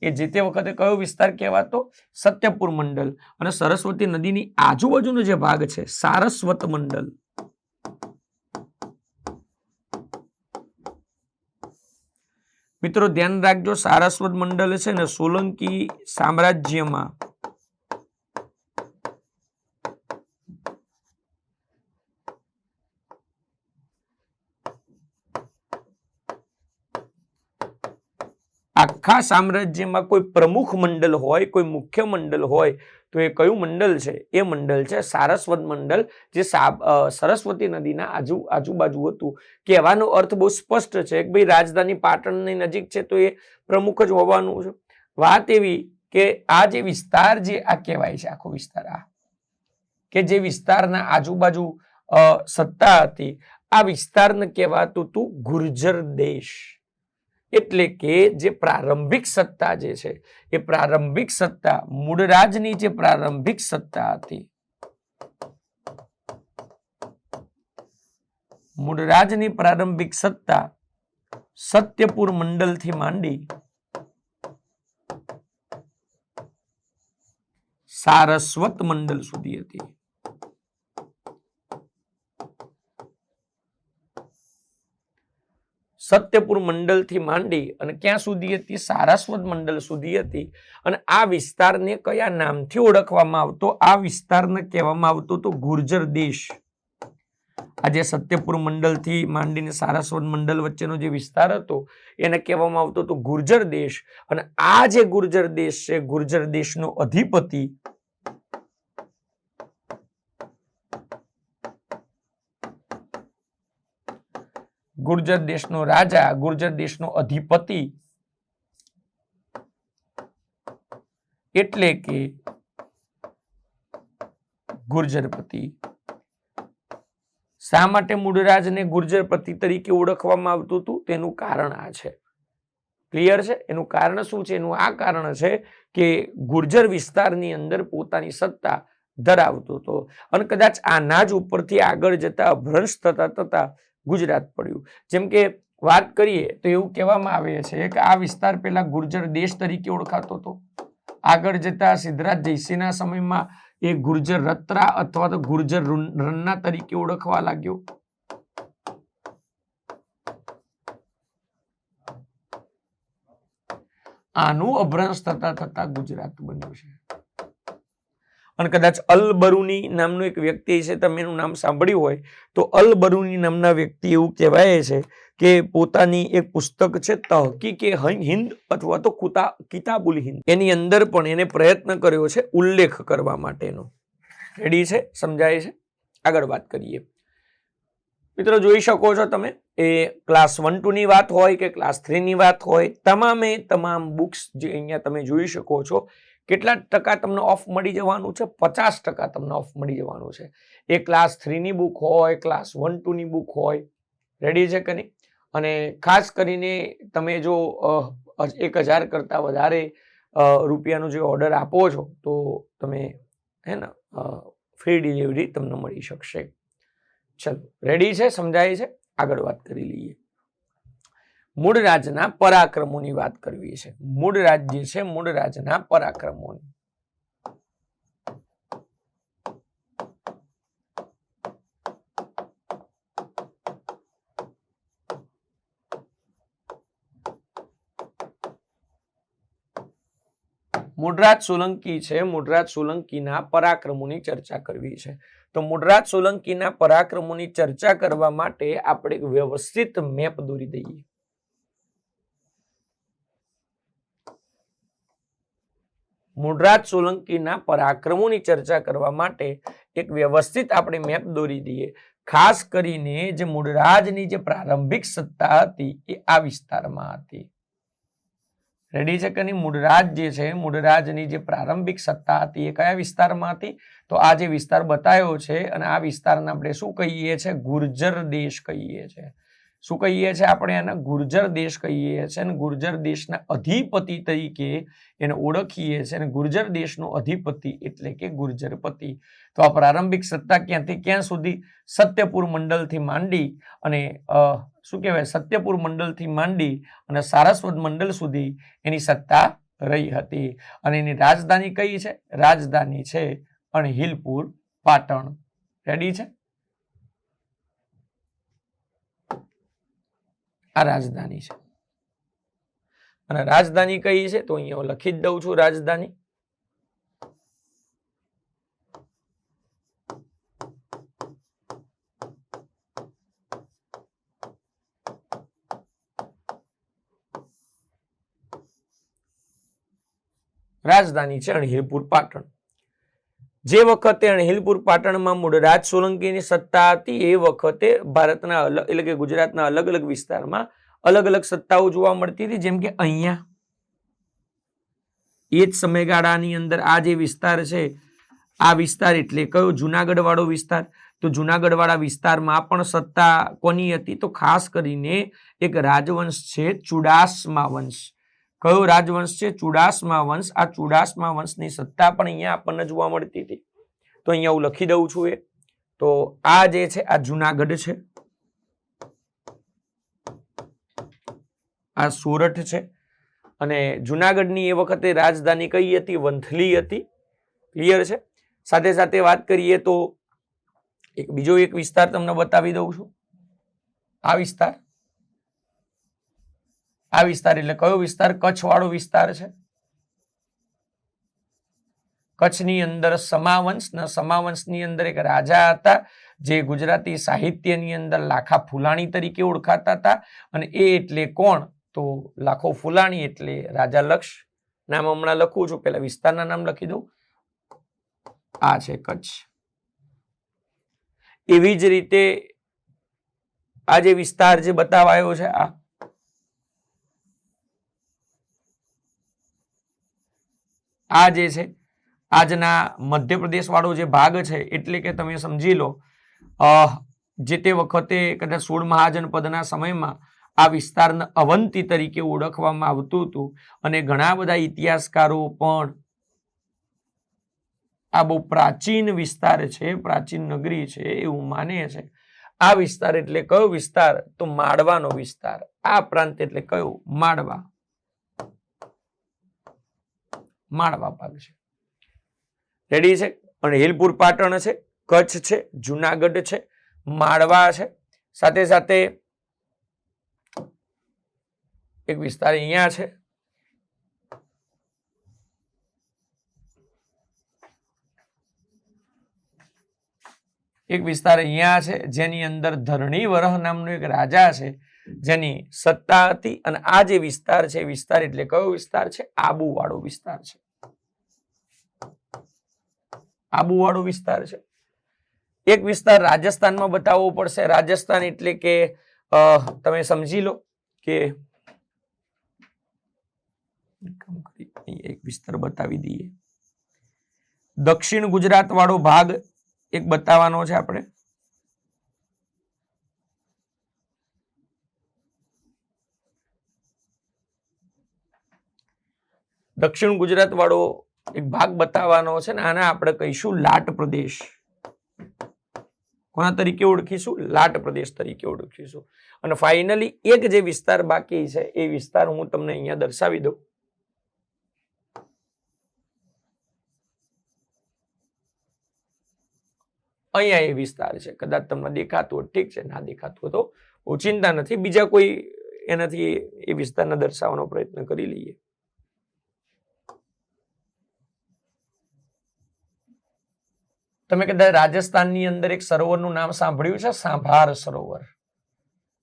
Speaker 1: એ જે તે વખતે કયો વિસ્તાર કહેવાતો? સત્યપુર મંડલ. અને સરસ્વતી નદીની આજુબાજુનો જે ભાગ છે સારસ્વત મંડલ. મિત્રો ધ્યાન રાખજો, સારસ્વત મંડલ છે ને સોલંકી સામ્રાજ્યમાં આખા સામ્રાજ્યમાં કોઈ પ્રમુખ મંડળ હોય, કોઈ મુખ્ય મંડળ હોય તો એ કયું મંડળ છે? એ મંડળ છે સારસ્વત મંડળ, જે સરસ્વતી નદીના આજુબાજુ હતું. કહેવાનો અર્થ બહુ સ્પષ્ટ છે કે ભાઈ રાજધાની પાટણની નજીક છે તો એ પ્રમુખ જ હોવાનું છે. વાત એવી કે આ જે વિસ્તાર જે આ કહેવાય છે, આખો વિસ્તાર આ કે જે વિસ્તારના આજુબાજુ સત્તા હતી, આ વિસ્તારને કહેવાતું હતું ગુર્જર દેશ. એટલે કે જે પ્રારંભિક સત્તા જે છે એ પ્રારંભિક સત્તા મૂળરાજની જે પ્રારંભિક સત્તા હતી, મૂળરાજની પ્રારંભિક સત્તા સત્યપુર મંડલથી માંડી સારસ્વત મંડલ સુધી હતી. સત્યપુર મંડલથી માંડી અને ક્યાં સુધી હતી? સારસ્વત મંડલ સુધી હતી. અને આ વિસ્તારને કયા નામથી ઓળખવામાં આવતો? આ વિસ્તારને કહેવામાં આવતો તો ગુર્જર દેશ. આ જે સત્યપુર મંડલથી માંડીને સારસ્વત મંડલ વચ્ચેનો જે વિસ્તાર હતો એને કહેવામાં આવતો તો ગુર્જર દેશ. અને આ જે ગુર્જર દેશ છે, ગુર્જર દેશનો અધિપતિ ગુર્જર દેશનો રાજા, ગુર્જર દેશનો અધિપતિ એટલે કે ગુર્જરપતિ. શા માટે મૂળરાજને ગુર્જરપતિ તરીકે ઓળખવામાં આવતું હતું? તેનું કારણ આ છે. ક્લિયર છે? એનું કારણ શું છે? એનું આ કારણ છે કે ગુર્જર વિસ્તારની અંદર પોતાની સત્તા ધરાવતો હતો. અને કદાચ આના જ ઉપરથી આગળ જતા ભ્રંશ થતા ગુજરાત પડ્યું. જેમ કે વાત કરીએ તો એવું કહેવામાં આવે છે કે આ વિસ્તાર પહેલા ગુર્જર દેશ તરીકે ઓળખાતો હતો. આગળ જતા સિદ્ધરાજ જયસિંહના સમયમાં એ ગુર્જર રત્રા અથવા તો ગુર્જર રન્ના તરીકે ઓળખવા લાગ્યો. આનું અભ્રંશ થતા ગુજરાત બન્યું છે. અને કદાચ અલ-બરૂની નામનો એક વ્યક્તિ છે, તમે એનું નામ સાંભળ્યું હોય તો અલ-બરૂની નામના વ્યક્તિ એવું કહેવાય છે કે પોતાની એક પુસ્તક છે તહકીકે હિન્દ અથવા તો કિતાબુલ હિન્દ, એની અંદર પણ એને પ્રયત્ન કર્યો છે ઉલ્લેખ કરવા માટેનો. રેડી છે? સમજાય છે? આગળ વાત કરીએ. મિત્રો જોઈ શકો છો તમે, એ ક્લાસ 1-2 ની વાત હોય કે ક્લાસ 3 ની વાત હોય, તમામે તમામ બુક્સ જે અહીંયા તમે જોઈ શકો છો, કેટલા ટકા તમને ઓફ મળી જવાનું છે? 50% તમને ઓફ મળી જવાનું છે. એ ક્લાસ 3 ની બુક હોય, ક્લાસ 1-2 ની બુક હોય. રેડી છે કે નહીં? અને ખાસ કરીને તમે જો 1000 કરતાં વધારે રૂપિયાનો જે ઓર્ડર આપો છો તો તમે હે ને ફ્રી ડિલિવરી તમને મળી શકશે. ચલો રેડી છે? સમજાય છે? આગળ વાત કરી લઈએ. મૂળરાજના પરાક્રમોની વાત કરવી છે. મૂળરાજ જે છે, મૂળરાજના પરાક્રમોની. મૂળરાજ સોલંકી છે, મૂળરાજ સોલંકીના પરાક્રમોની ચર્ચા કરવી છે. તો મૂળરાજ સોલંકીના પરાક્રમોની ચર્ચા કરવા માટે આપણે એક વ્યવસ્થિત મેપ દોરી દઈએ. મૂળરાજ સોલંકીના પરાક્રમોની ચર્ચા કરવા માટે એક વ્યવસ્થિત આપણે મેપ દોરી દઈએ. ખાસ કરીને જે મૂળરાજની જે પ્રારંભિક સત્તા હતી એ આ વિસ્તારમાં હતી. રેડી છે કે નહીં? મૂળરાજ જે છે, મૂળરાજની જે પ્રારંભિક સત્તા હતી એ કયા વિસ્તારમાં હતી? તો આ જે વિસ્તાર બતાવ્યો છે અને આ વિસ્તારને આપણે શું કહીએ છીએ? ગુર્જર દેશ કહીએ છીએ. શું કહીએ છીએ આપણે? એને ગુર્જર દેશ કહીએ છીએ. અને ગુર્જર દેશના અધિપતિ તરીકે એને ઓળખીએ છીએ. અને ગુર્જર દેશનો અધિપતિ એટલે કે ગુર્જરપતિ. તો આ પ્રારંભિક સત્તા ક્યાંથી ક્યાં સુધી? સત્યપુર મંડળથી માંડી અને શું કહેવાય, સત્યપુર મંડળથી માંડી અને સારસ્વત મંડળ સુધી એની સત્તા રહી હતી. અને એની રાજધાની કઈ છે? રાજધાની છે અણહિલપુર પાટણ. રેડી છે? આ રાજધાની છે. અને રાજધાની કઈ છે? તો અહીંયા લખી જ દઉં છું રાજધાની. રાજધાની છે અણહિલપુર પાટણ. જે વખતે અણહિલપુર પાટણમાં મૂળરાજ સોલંકીની સત્તા હતી એ વખતે ભારતના એટલે કે ગુજરાતના અલગ અલગ વિસ્તારમાં અલગ અલગ સત્તાઓ જોવા મળતી હતી. જેમ કે અહીંયા એ જ સમયગાળાની અંદર આ જે વિસ્તાર છે, આ વિસ્તાર એટલે કયો? જુનાગઢ વાળો વિસ્તાર. તો જુનાગઢ વાળા વિસ્તારમાં પણ સત્તા કોની હતી? તો ખાસ કરીને એક રાજવંશ છે ચુડાસમા વંશ. કયો રાજવંશ છે? ચુડાસમા વંશ. આ ચુડાસમા વંશની સત્તા પણ અહીંયા આપણને જોવા મળતી હતી. તો અહીંયા હું લખી દઉં છું એ. તો આ જે છે આ જુનાગઢ છે, આ સોરઠ છે. અને જુનાગઢની એ વખતે રાજધાની કઈ હતી? વંથલી હતી. ક્લિયર છે? સાથે સાથે વાત કરીએ તો એક બીજો એક વિસ્તાર તમને બતાવી દઉં છું. આ વિસ્તાર, આ વિસ્તાર એટલે કયો વિસ્તાર? કચ્છ વાળો વિસ્તાર છે. કચ્છની અંદર સમાવંશ, સમાવંશની અંદર એક રાજા હતા જે ગુજરાતી સાહિત્યની અંદર લાખા ફુલાણી તરીકે ઓળખાતા હતા. અને એ એટલે કોણ? તો લાખો ફુલાણી એટલે રાજા લક્ષ. નામ હમણાં લખું છું, પેલા વિસ્તારના નામ લખી દઉં. આ છે કચ્છ. એવી જ રીતે આ જે વિસ્તાર જે બતાવાયો છે, આ જે છે આજના મધ્યપ્રદેશ વાળો જે ભાગ છે, એટલે કે તમે સમજી લો જે તે વખતે કદાચ 16 મહાજનપદના સમયમાં આ વિસ્તારને અવંતી તરીકે ઓળખવામાં આવતું હતું. અને ઘણા બધા ઇતિહાસકારો પણ આ બહુ પ્રાચીન વિસ્તાર છે, પ્રાચીન નગરી છે એવું માને છે. આ વિસ્તાર એટલે કયો વિસ્તાર? તો માળવાનો વિસ્તાર. આ પ્રાંત એટલે કયો? માળવા. માળવા ભાગ છે. રેડી છે? અણહિલપુર પાટણ છે, કચ્છ છે, જુનાગઢ છે, માળવા છે. સાથે સાથે એક વિસ્તાર અહીંયા છે. એક વિસ્તાર અહીંયા છે જેની અંદર ધરણી વરહ નામનો એક રાજા છે જેની સત્તા હતી. અને આ જે વિસ્તાર છે, વિસ્તાર એટલે કયો વિસ્તાર છે? આબુ વાળો વિસ્તાર છે. આબુ વાળો વિસ્તાર છે. એક વિસ્તાર રાજસ્થાનમાં બતાવવો પડશે. રાજસ્થાન એટલે કે તમે સમજી લો કે એક વિસ્તાર બતાવી દઈએ. દક્ષિણ ગુજરાત વાળો ભાગ એક બતાવવાનો છે આપણે. દક્ષિણ ગુજરાત વાળો એક ભાગ બતાવવાનો છે ને આને આપણે કહીશું લાટ પ્રદેશ. કોના તરીકે ઓળખીશું? લાટ પ્રદેશ તરીકે ઓળખીશું. અને ફાઇનલી એક જે વિસ્તાર બાકી છે એ વિસ્તાર હું તમને અહીંયા દર્શાવી દઉં. અહીંયા એ વિસ્તાર છે. કદાચ તમને દેખાતું હોય ઠીક છે, ના દેખાતું હોય તો ચિંતા નથી, બીજા કોઈ એનાથી એ વિસ્તારને દર્શાવવાનો પ્રયત્ન કરી લઈએ. તમે કદાચ રાજસ્થાનની અંદર એક સરોવરનું નામ સાંભળ્યું છે, સાંભાર સરોવર.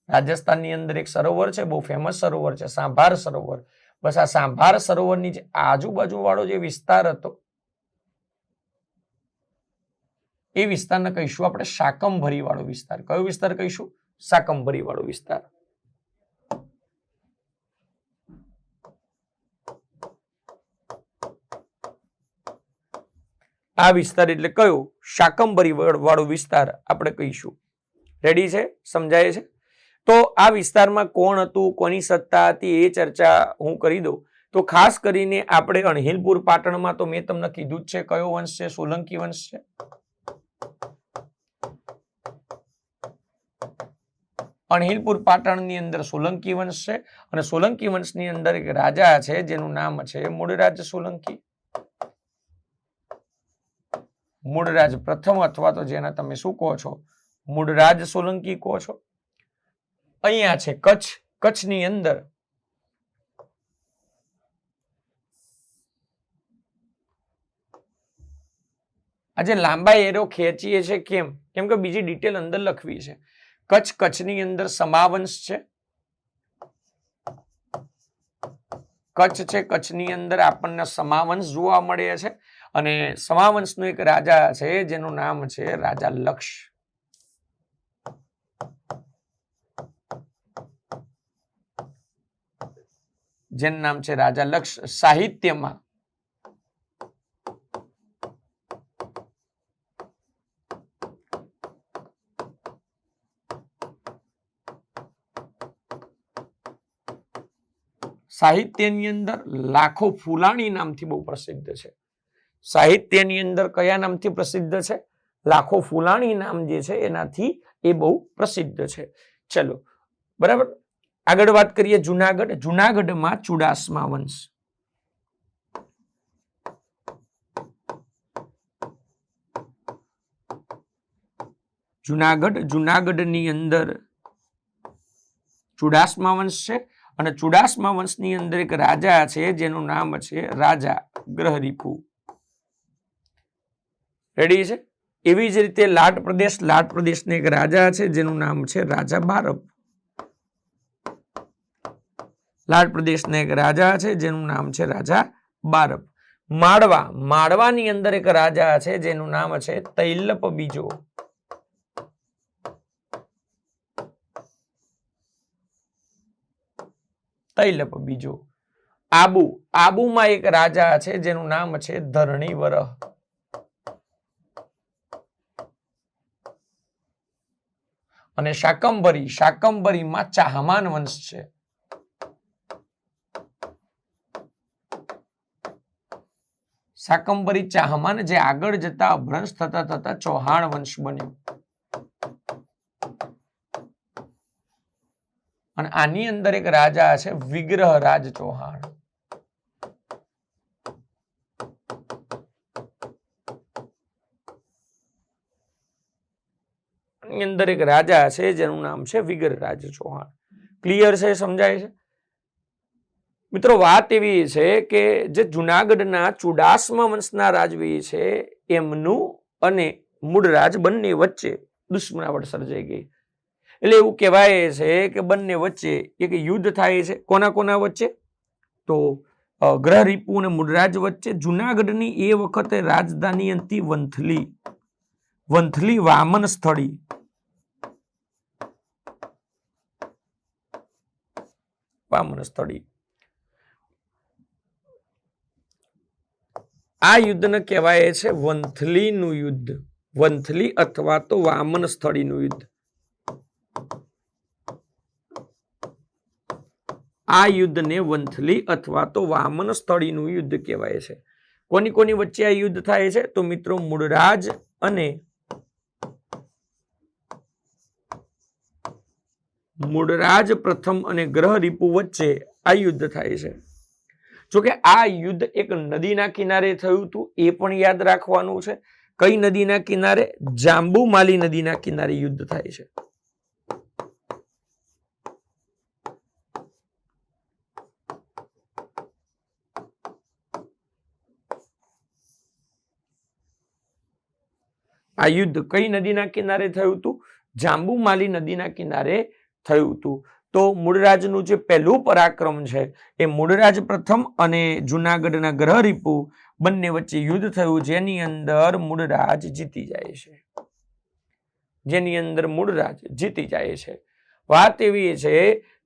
Speaker 1: રાજસ્થાનની અંદર એક સરોવર છે, બહુ ફેમસ સરોવર છે, સાંભાર સરોવર. બસ આ સાંભાર સરોવરની જે આજુબાજુ વાળો જે વિસ્તાર હતો એ વિસ્તારને કહીશું આપણે શાકંભરી વાળો વિસ્તાર. કયો વિસ્તાર કહીશું? શાકંભરી વાળો વિસ્તાર. આ વિસ્તાર એટલે કયો? શાકંભરી વાળો વિસ્તાર આપણે કહીશું. રેડી છે? સમજાય છે? તો આ વિસ્તારમાં કોણ હતું, કોની સત્તા હતી એ ચર્ચા હું કરી દઉં. તો ખાસ કરીને આપણે અણહિલપુર પાટણમાં તો મેં તમને કીધું જ છે કયો વંશ છે? સોલંકી વંશ છે. અણહિલપુર પાટણની અંદર સોલંકી વંશ છે અને સોલંકી વંશની અંદર એક રાજા છે જેનું નામ છે મૂળરાજ સોલંકી. મૂળરાજ પ્રથમ અથવા તો જેના તમે શું કહો છો? મૂળરાજ સોલંકી કહો છો. અહીંયા છે કચ્છ. કચ્છની અંદર આજે લાંબા એરો ખેંચીએ છે કેમ? કેમ કે બીજી ડિટેલ અંદર લખવી છે. કચ્છની અંદર સમાવંશ છે. કચ્છ છે, કચ્છની અંદર આપણને સમાવંશ જોવા મળે છે અને સમાવંશનો એક રાજા છે જેનું નામ છે રાજા લક્ષ. જેનું નામ છે રાજા લક્ષ. સાહિત્યમાં સાહિત્યની અંદર લાખો ફૂલાણી નામથી બહુ પ્રસિદ્ધ છે. સાહિત્યની અંદર કયા નામથી પ્રસિદ્ધ છે? લાખો ફૂલાણી નામ જે છે એનાથી એ બહુ પ્રસિદ્ધ છે. ચલો બરાબર, આગળ વાત કરીએ જુનાગઢ. જુનાગઢમાં ચુડાસમા વંશ. જુનાગઢની અંદર ચુડાસમા વંશ છે અને ચુડાસમા વંશની અંદર એક રાજા છે જેનું નામ છે રાજા ગ્રહરીપુ. રેડી છે? એવી જ રીતે લાટ પ્રદેશને એક રાજા છે જેનું નામ છે રાજા બારબ. લાટ પ્રદેશને એક રાજા છે જેનું નામ છે રાજા બારબ. માળવાની અંદર એક રાજા છે જેનું નામ છે તૈલપ બીજો. તૈલપ બીજો. આબુમાં એક રાજા છે જેનું નામ છે ધરણીવરહ. અને શાકંભરીમાં ચાહમાન વંશ છે. શાકંભરી ચાહમાન જે આગળ જતા અભ્રંશ થતા ચૌહાણ વંશ બન્યો. અને આની અંદર એક રાજા છે વિગ્રહરાજ ચૌહાણ. આની અંદર એક રાજા છે જેનું નામ છે વિગ્રહરાજ ચૌહાણ. ક્લિયર છે? સમજાય છે? મિત્રો વાત એવી છે કે જે જુનાગઢના ચુડાસમા વંશના રાજવી છે એમનું અને મૂળરાજ બંને વચ્ચે દુશ્મનાવટ સર્જાઈ ગઈ. એટલે એવું કહેવાય છે કે બંને વચ્ચે એક યુદ્ધ થાય છે. કોના વચ્ચે? તો ગ્રહરીપુ અને મૂળરાજ વચ્ચે. જુનાગઢની એ વખતે રાજધાની હતી વંથલી વામન સ્થળી. આ યુદ્ધને કહેવાય છે વંથલીનું યુદ્ધ. વંથલી અથવા તો વામન સ્થળીનું યુદ્ધ. આ યુદ્ધને વંથલી અથવા તો વામન સ્થળીનું યુદ્ધ કહેવાય છે. કોની વચ્ચે આ યુદ્ધ થાય છે? તો મિત્રો મૂળરાજ અને મૂળરાજ પ્રથમ અને ગ્રહરીપુ વચ્ચે આ યુદ્ધ થાય છે. જોકે આ યુદ્ધ એક નદીના કિનારે થયું હતું એ પણ યાદ રાખવાનું છે. કઈ નદીના કિનારે? જાંબુમાલી નદીના કિનારે યુદ્ધ થાય છે. આ યુદ્ધ કઈ નદીના કિનારે થયું હતું? જાંબુમાલી નદીના કિનારે થયું હતું. તો મૂળરાજનું જે પહેલું પરાક્રમ છે એ મૂળરાજ પ્રથમ અને જુનાગઢના ગ્રહરીપુ બંને વચ્ચે યુદ્ધ થયું, જેની અંદર મૂળરાજ જીતી જાય છે, જેની અંદર મૂળરાજ જીતી જાય છે. વાત એવી છે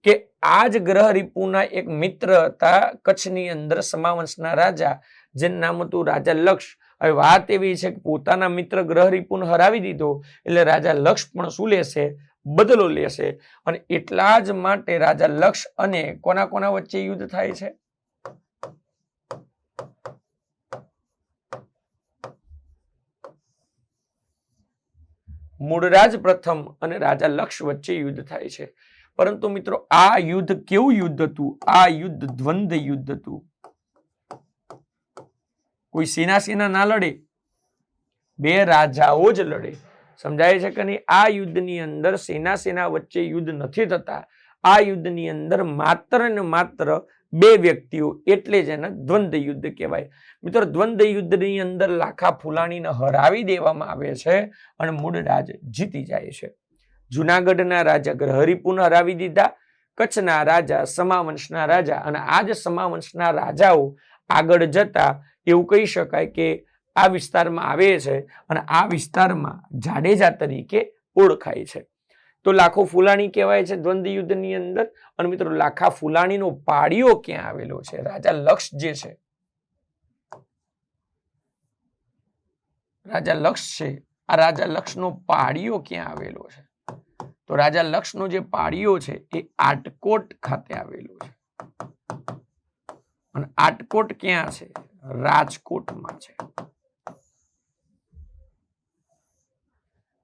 Speaker 1: કે આ જ ગ્રહરીપુના એક મિત્ર હતા કચ્છની અંદર સમાવંશના રાજા, જેનું નામ હતું રાજા લક્ષ. હવે વાત એવી છે કે પોતાના મિત્ર ગ્રહરીપુને હરાવી દીધો એટલે રાજા લક્ષ પણ શું લેશે? બદલો લેશે. અને એટલા જ માટે રાજા લક્ષ અને કોના કોના વચ્ચે યુદ્ધ થાય છે? મૂળરાજ પ્રથમ અને રાજા લક્ષ વચ્ચે યુદ્ધ થાય છે. પરંતુ મિત્રો આ યુદ્ધ કેવું યુદ્ધ હતું? આ યુદ્ધ દ્વંદ્વ યુદ્ધ હતું. કોઈ સેના ના લડે, બે રાજાઓ જ લડે. સમજાય છે કે નહીં? આ યુદ્ધની અંદર સેના વચ્ચે યુદ્ધ નથી થતા. આ યુદ્ધની અંદર માત્ર ને માત્ર બે વ્યક્તિઓ, એટલે જ એને દ્વંદ્વ યુદ્ધ કહેવાય. મિત્રો દ્વંદ્વ યુદ્ધની અંદર લાખા ફુલાણીને હરાવી દેવામાં આવે છે અને મૂળરાજ જીતી જાય છે. જુનાગઢના રાજા ગ્રહરીપુને હરાવી દીધા, કચ્છના રાજા સમાવંશના રાજા, અને આ જ સમાવંશના રાજાઓ આગળ જતા એવું કહી શકાય કે આ વિસ્તારમાં આવે છે અને આ વિસ્તારમાં જાડેજા તરીકે ઓળખાય છે. તો લાખો ફુલાણી કહેવાય છે દ્વંદ્વ યુદ્ધની અંદર. અને મિત્રો લાખા ફુલાણીનો પાડિયો ક્યાં આવેલો છે? રાજા લક્ષ જે છે, રાજા લક્ષ છે, આ રાજા લક્ષનો પાડિયો ક્યાં આવેલો છે? તો રાજા લક્ષનો જે પાડિયો છે એ આટકોટ ખાતે આવેલો છે. અને આટકોટ ક્યાં છે? રાજકોટમાં છે.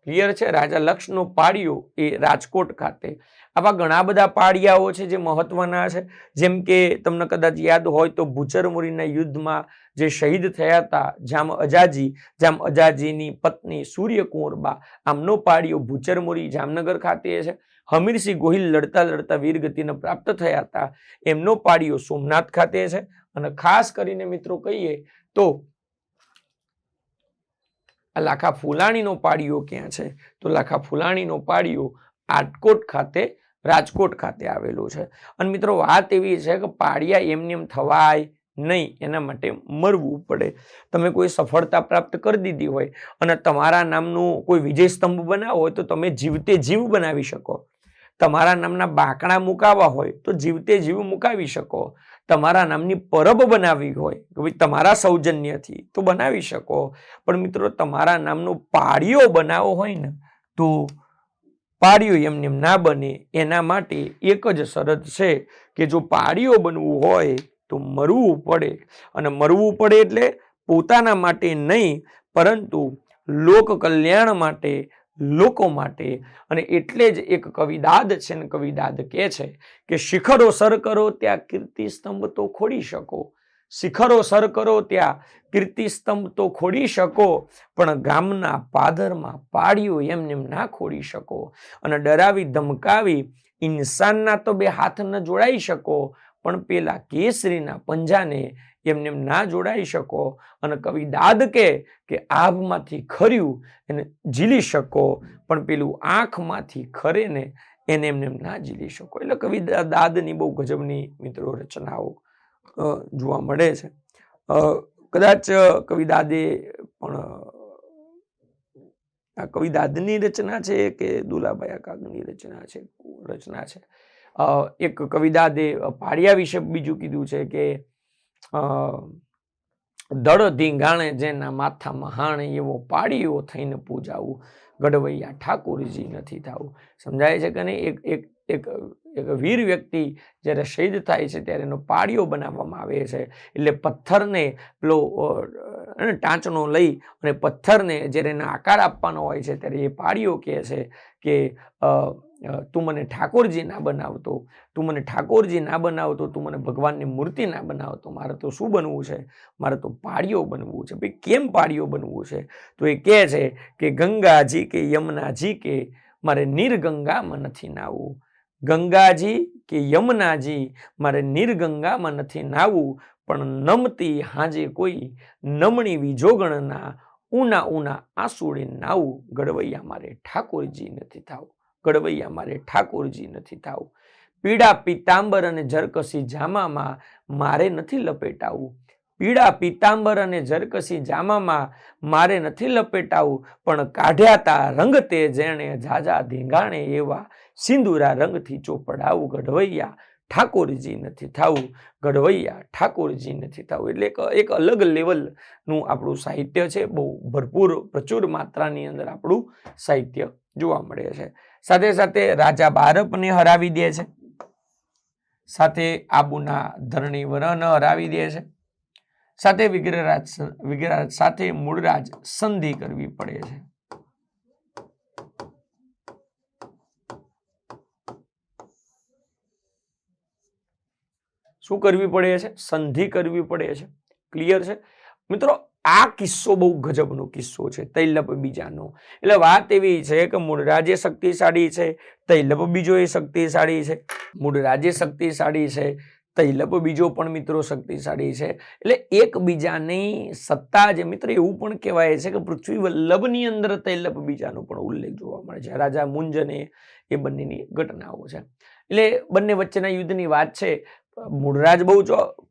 Speaker 1: ક્લિયર છે? રાજા લક્ષનો પાડિયો એ રાજકોટ ખાતે. આવા ઘણા બધા પાડિયાઓ છે જે મહત્વના છે. જેમ કે તમને કદાચ યાદ હોય તો ભૂચરમુરીના યુદ્ધમાં જે શહીદ થયા હતા જામ અજાજીની પત્ની સૂર્યકુંવરબા, આમનો પાડિયો ભૂચરમુરી જામનગર ખાતે છે. હમીરસિંહ ગોહિલ લડતા લડતા વીરગતિને પ્રાપ્ત થયા હતા, એમનો પાડિયો સોમનાથ ખાતે છે. અને ખાસ કરીને મિત્રો કહીએ તો લાખા ફુલાણીનો પાડિયો ક્યાં છે? તો લાખા ફુલાણીનો પાડિયો આટકોટ ખાતે, રાજકોટ ખાતે આવેલો છે. અને મિત્રો વાત એવી છે કે પાડિયા એમને એમ થવાય નહીં, એના માટે મરવું પડે. તમે કોઈ સફળતા પ્રાપ્ત કરી દીધી હોય અને તમારા નામનું કોઈ વિજય સ્તંભ બનાવો હોય તો તમે જીવતે જીવ બનાવી શકો. તમારા નામના બાકડા મુકાવા હોય તો જીવતે જીવ મુકાવી શકો. તમારા નામની પરબ બનાવી હોય કે ભાઈ તમારા સૌજન્યથી તો બનાવી શકો. પણ મિત્રો તમારા નામનો પાડિયો બનાવવો હોય ને તો પાડિયો એમને એમ ના બને. એના માટે એક જ શરત છે કે જો પાડિયો બનવું હોય તો મરવું પડે. અને મરવું પડે એટલે પોતાના માટે નહીં, પરંતુ લોક કલ્યાણ માટે, લોકો માટે. અને એટલે જ એક કવિદાદ છે ને કવિદાદ કહે છે કે શિખરો સર કરો ત્યાં કીર્તિ સ્તંભ તો ખોડી શકો. શિખરો સર કરો ત્યાં કીર્તિ સ્તંભ તો ખોડી શકો, પણ ગામના પાદરમાં પાડિયો એમને એમ ના ખોડી શકો. અને ડરાવી ધમકાવી ઇન્સાનના તો બે હાથ ન જોડાઈ શકો, પણ પેલા કેસરીના પંજાને એમને એમ ના જોડાઈ શકો. અને કવિદાદ કે આભમાંથી ખર્યું એને ઝીલી શકો, પણ પેલું આંખમાંથી ખરે ને એને એમને એમ ના ઝીલી શકો. એટલે કવિદાદની બહુ ગજબની મિત્રો રચનાઓ જોવા મળે છે. કદાચ કવિદાદે પણ આ કવિદાદની રચના છે કે દુલાભાઈ કાગની રચના છે. એક કવિદાદે પાડિયા વિશે બીજું કીધું છે કે દળ ધીંગાણે જેના માથામાં હાણે એવો પાડિયો થઈને પૂજાવું, ગડવૈયા ઠાકોરજી નથી થાવું. સમજાય છે કે નહીં? એક વીર વ્યક્તિ જ્યારે શહીદ થાય છે ત્યારે એનો પાડિયો બનાવવામાં આવે છે. એટલે પથ્થરને પેલો ટાંચનો લઈ અને પથ્થરને જ્યારે એને આકાર આપવાનો હોય છે ત્યારે એ પાડિયો કહે છે કે તું મને ઠાકોરજી ના બનાવતો, તું મને ઠાકોરજી ના બનાવતો, તું મને ભગવાનની મૂર્તિ ના બનાવતો, મારે તો શું બનવું છે? મારે તો પાડિયો બનવું છે. ભાઈ કેમ પાડિયો બનવું છે? તો એ કહે છે કે ગંગાજી કે યમુનાજી કે મારે નિર્ગંગામાં નથી નાવું. ગંગાજી કે યમુનાજી મારે નિર્ગંગામાં નથી નાવું, પણ નમતી હાજે કોઈ નમણી વિજોગણના ઉના ઉના આંસુડે નાવું. ગડવૈયા મારે ઠાકોરજી નથી થાવું, ગડવૈયા મારે ઠાકોરજી નથી થાવું. પીળા પીતાંબર અને ઝરકસી જામામાં મારે નથી લપેટાવું. પીળા પીતાંબર અને ઝરકસી જામામાં મારે નથી લપેટાવું, પણ કાઢ્યા તા રંગ તે જેણે ઝાઝા ધીંગાણે એવા સિંદુરા રંગથી ચોપડાવું. ગઢવૈયા ઠાકોરજી નથી થાવું, ગઢવૈયા ઠાકોરજી નથી થાવું. એટલે એક અલગ લેવલનું આપણું સાહિત્ય છે. બહુ ભરપૂર પ્રચુર માત્રાની અંદર આપણું સાહિત્ય જોવા મળે છે. સાથે સાથે રાજા બારપને હરાવી દે છે, સાથે આબુના ધરણીવરને હરાવી દે છે, સાથે વિગ્રહરાજ સાથે મૂળરાજ સંધિ કરવી પડે છે. શું કરવી પડે છે? સંધિ કરવી પડે છે. ક્લિયર છે મિત્રો? આ કિસ્સો બહુ ગજબનો કિસ્સો છે તૈલપ બીજાનો. એટલે વાત એવી છે કે મૂળરાજે શક્તિશાળી છે, તૈલપ બીજો એ શક્તિશાળી છે. મૂળરાજે શક્તિશાળી છે, તૈલપ બીજો પણ મિત્રો શક્તિશાળી છે. એટલે એકબીજાની સત્તા જે મિત્ર એવું પણ કહેવાય છે કે પૃથ્વી વલ્લભની અંદર તૈલપ બીજાનો પણ ઉલ્લેખ જોવા મળે છે. રાજા મુંજને એ બંનેની ઘટનાઓ છે. એટલે બંને વચ્ચેના યુદ્ધની વાત છે. મૂળરાજ બહુ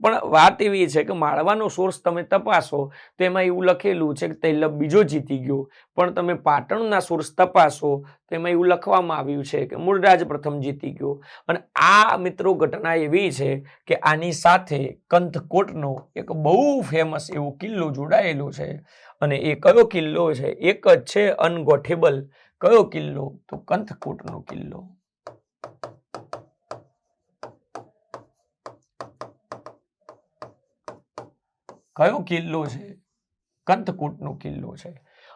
Speaker 1: પણ વાત એવી છે કે માળવાનો સોર્સ તમે તપાસો તો એમાં એવું લખેલું છે કે તૈલપ બીજો જીતી ગયો, પણ તમે પાટણના સોર્સ તપાસો તો એમાં એવું લખવામાં આવ્યું છે કે મૂળરાજ પ્રથમ જીતી ગયો. અને આ મિત્રો ઘટના એવી છે કે આની સાથે કંથકોટનો એક બહુ ફેમસ એવો કિલ્લો જોડાયેલો છે. અને એ કયો કિલ્લો છે? એક જ છે અનગોઠેબલ. કયો કિલ્લો? તો કંથકોટનો કિલ્લો. કયો કિલ્લો છે? કંથકોટનો કિલ્લો છે.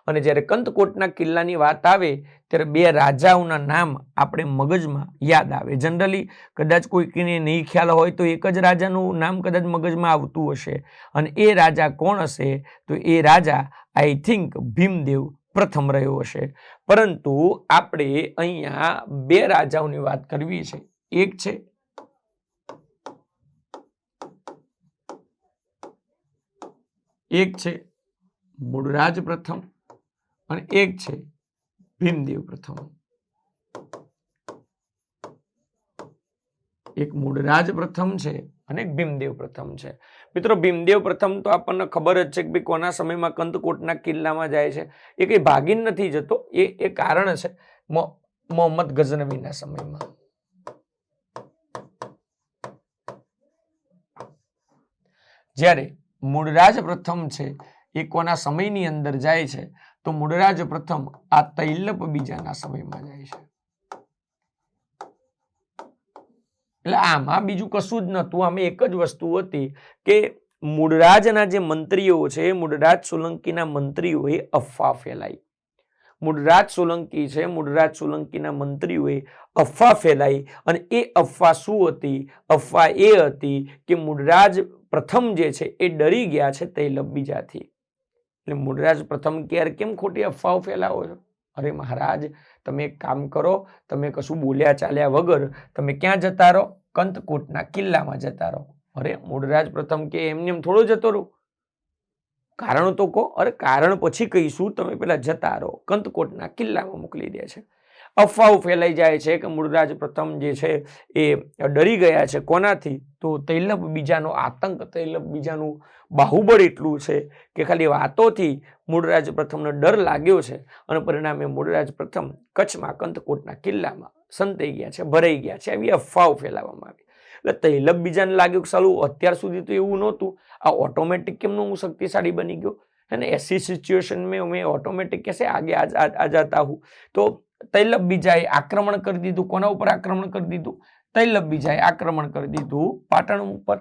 Speaker 1: અને જ્યારે કંથકોટના કિલ્લાની વાત આવે ત્યારે બે રાજાઓના નામ આપણે મગજમાં યાદ આવે. જનરલી કદાચ કોઈને નહીં ખ્યાલ હોય તો એક જ રાજાનું નામ કદાચ મગજમાં આવતું હશે, અને એ રાજા કોણ હશે? તો એ રાજા આઈ થિંક ભીમદેવ પ્રથમ રહ્યો હશે. પરંતુ આપણે અહીંયા બે રાજાઓની વાત કરવી છે. એક છે મૂળરાજ પ્રથમ અને એક છે ભીમદેવ પ્રથમ. એક મૂળરાજ પ્રથમ છે અને એક ભીમદેવ પ્રથમ છે. મિત્રો ભીમદેવ પ્રથમ તો આપણને ખબર જ છે કે ભાઈ કોના સમયમાં કંથકોટના કિલ્લામાં જાય છે. એ કઈ ભાગીને નથી જતો, એ કારણ છે મોહમ્મદ ગઝનવીના સમયમાં. જ્યારે મૂળરાજ પ્રથમ છે એ કોના સમયની અંદર જાય છે? તો મૂળરાજ પ્રથમ આ તૈલપ બીજાના સમયમાં જાય છે. એટલે આમાં બીજું કશું જ નહોતું. આમાં એક જ વસ્તુ હતી કે મૂળરાજના જે મંત્રીઓ છે, મૂળરાજ સોલંકીના મંત્રીઓએ અફવા ફેલાઈ. મૂળરાજ સોલંકી છે, મૂળરાજ સોલંકીના મંત્રીઓએ અફવા ફેલાઈ. અને એ અફવા શું હતી? અફવા એ હતી કે મૂળરાજ પ્રથમ જે છે એ ડરી ગયા છે તૈલપ બીજાથી. એટલે મૂળરાજ પ્રથમ ક્યારે કેમ ખોટી અફવાઓ ફેલાવો છો? અરે મહારાજ, તમે એક કામ કરો, તમે કશું બોલ્યા ચાલ્યા વગર તમે ક્યાં જતા રહો? કંથકોટના કિલ્લામાં જતા રહો. અરે મૂળરાજ પ્રથમ કે એમને એમ થોડો જતો રહો, કારણ તો કહો. અરે કારણ પછી કહીશું, તમે પેલા જતા રહો. કંથકોટના કિલ્લામાં મોકલી દે છે. અફવાઓ ફેલાઈ જાય છે કે મૂળરાજ પ્રથમ જે છે એ ડરી ગયા છે. કોનાથી? તો તૈલપ બીજાનો આતંક, તૈલપ બીજાનું બાહુબળ એટલું છે કે ખાલી વાતોથી મૂળરાજ પ્રથમનો ડર લાગ્યો છે. અને પરિણામે મૂળરાજ પ્રથમ કચ્છમાં કંથકોટના કિલ્લામાં સંતાઈ ગયા છે, ભરાઈ ગયા છે. આવી અફવાઓ ફેલાવવામાં આવી. એટલે તૈલપ બીજાને લાગ્યું કે સાલું અત્યાર સુધી તો એવું નહોતું, આ ઓટોમેટિક કેમનો હું શક્તિશાળી બની ગયો? है ना? ऐसी सिचुएशन में मैं ऑटोमेटिक कैसे आगे आ जाता हूँ? तो तैलप बीजाए आक्रमण कर दीधું. કોના ઉપર આક્રમણ કરી દીધું? તૈલપ બીજાએ આક્રમણ કરી દીધું પાટણ ઉપર.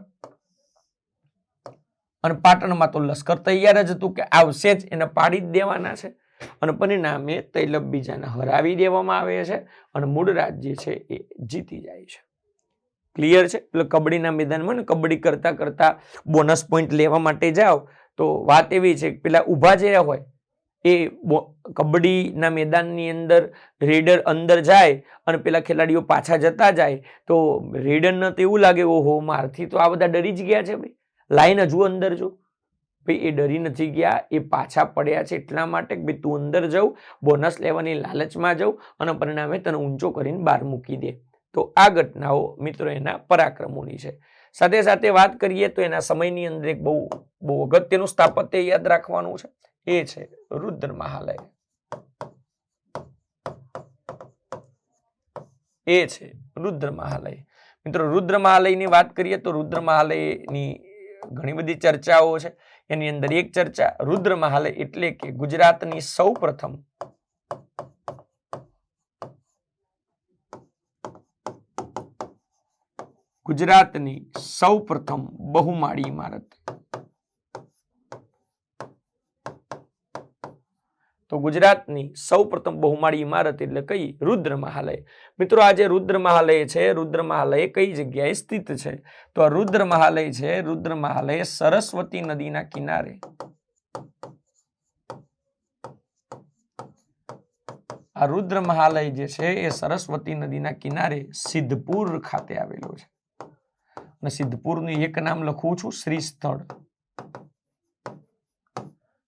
Speaker 1: અને પાટણમાં તો લશ્કર તૈયાર જ હતું કે આવશે જ, એને પાડી જ દેવાના છે. અને પરિણામે તૈલપ બીજાને હરાવી દેવામાં આવે છે અને મૂળરાજ જે છે એ જીતી જાય છે. ક્લિયર છે? એટલે કબડ્ડીના મેદાનમાં ને કબડ્ડી કરતા કરતા બોનસ પોઈન્ટ લેવા માટે જાઓ તો વાત એવી છે કે પેલા ઊભા જે હોય એ કબડ્ડીના મેદાનની અંદર રેડર અંદર જાય અને પેલા ખેલાડીઓ પાછા જતા જાય તો રેડરને તો એવું લાગે ઓહો મારથી તો આ બધા ડરી જ ગયા છે ભાઈ, લાઈન હજુ અંદર જો. ભાઈ એ ડરી નથી ગયા, એ પાછા પડ્યા છે એટલા માટે કે ભાઈ તું અંદર જાઉં, બોનસ લેવાની લાલચમાં જાઉં અને પરિણામે તને ઊંચો કરીને બહાર મૂકી દે. તો આ ઘટનાઓ મિત્રો એના પરાક્રમોની છે. સાથે સાથે વાત કરીએ તો એના સમયની અંદર એક બહુ અગત્યનું સ્થાપત્ય યાદ રાખવાનું છે, એ છે રુદ્ર મહાલય. એ છે રુદ્ર મહાલય. મિત્રો રુદ્ર મહાલયની વાત કરીએ તો રુદ્ર મહાલયની ઘણી બધી ચર્ચાઓ છે. એની અંદર એક ચર્ચા રુદ્ર મહાલય એટલે કે ગુજરાતની સૌપ્રથમ બહુમાળી ઇમારત. તો ગુજરાતની સૌપ્રથમ બહુમાળી ઇમારત એટલે કઈ? રુદ્ર મહાલય. મિત્રો આ જે રુદ્ર મહાલય છે, રુદ્ર મહાલય કઈ જગ્યાએ સ્થિત છે? તો આ રુદ્ર મહાલય છે, રુદ્ર મહાલય સરસ્વતી નદીના કિનારે, આ રુદ્ર મહાલય જે છે એ સરસ્વતી નદીના કિનારે સિદ્ધપુર ખાતે આવેલો છે. અને સિદ્ધપુરનું એક નામ લખું છું, શ્રીસ્થળ.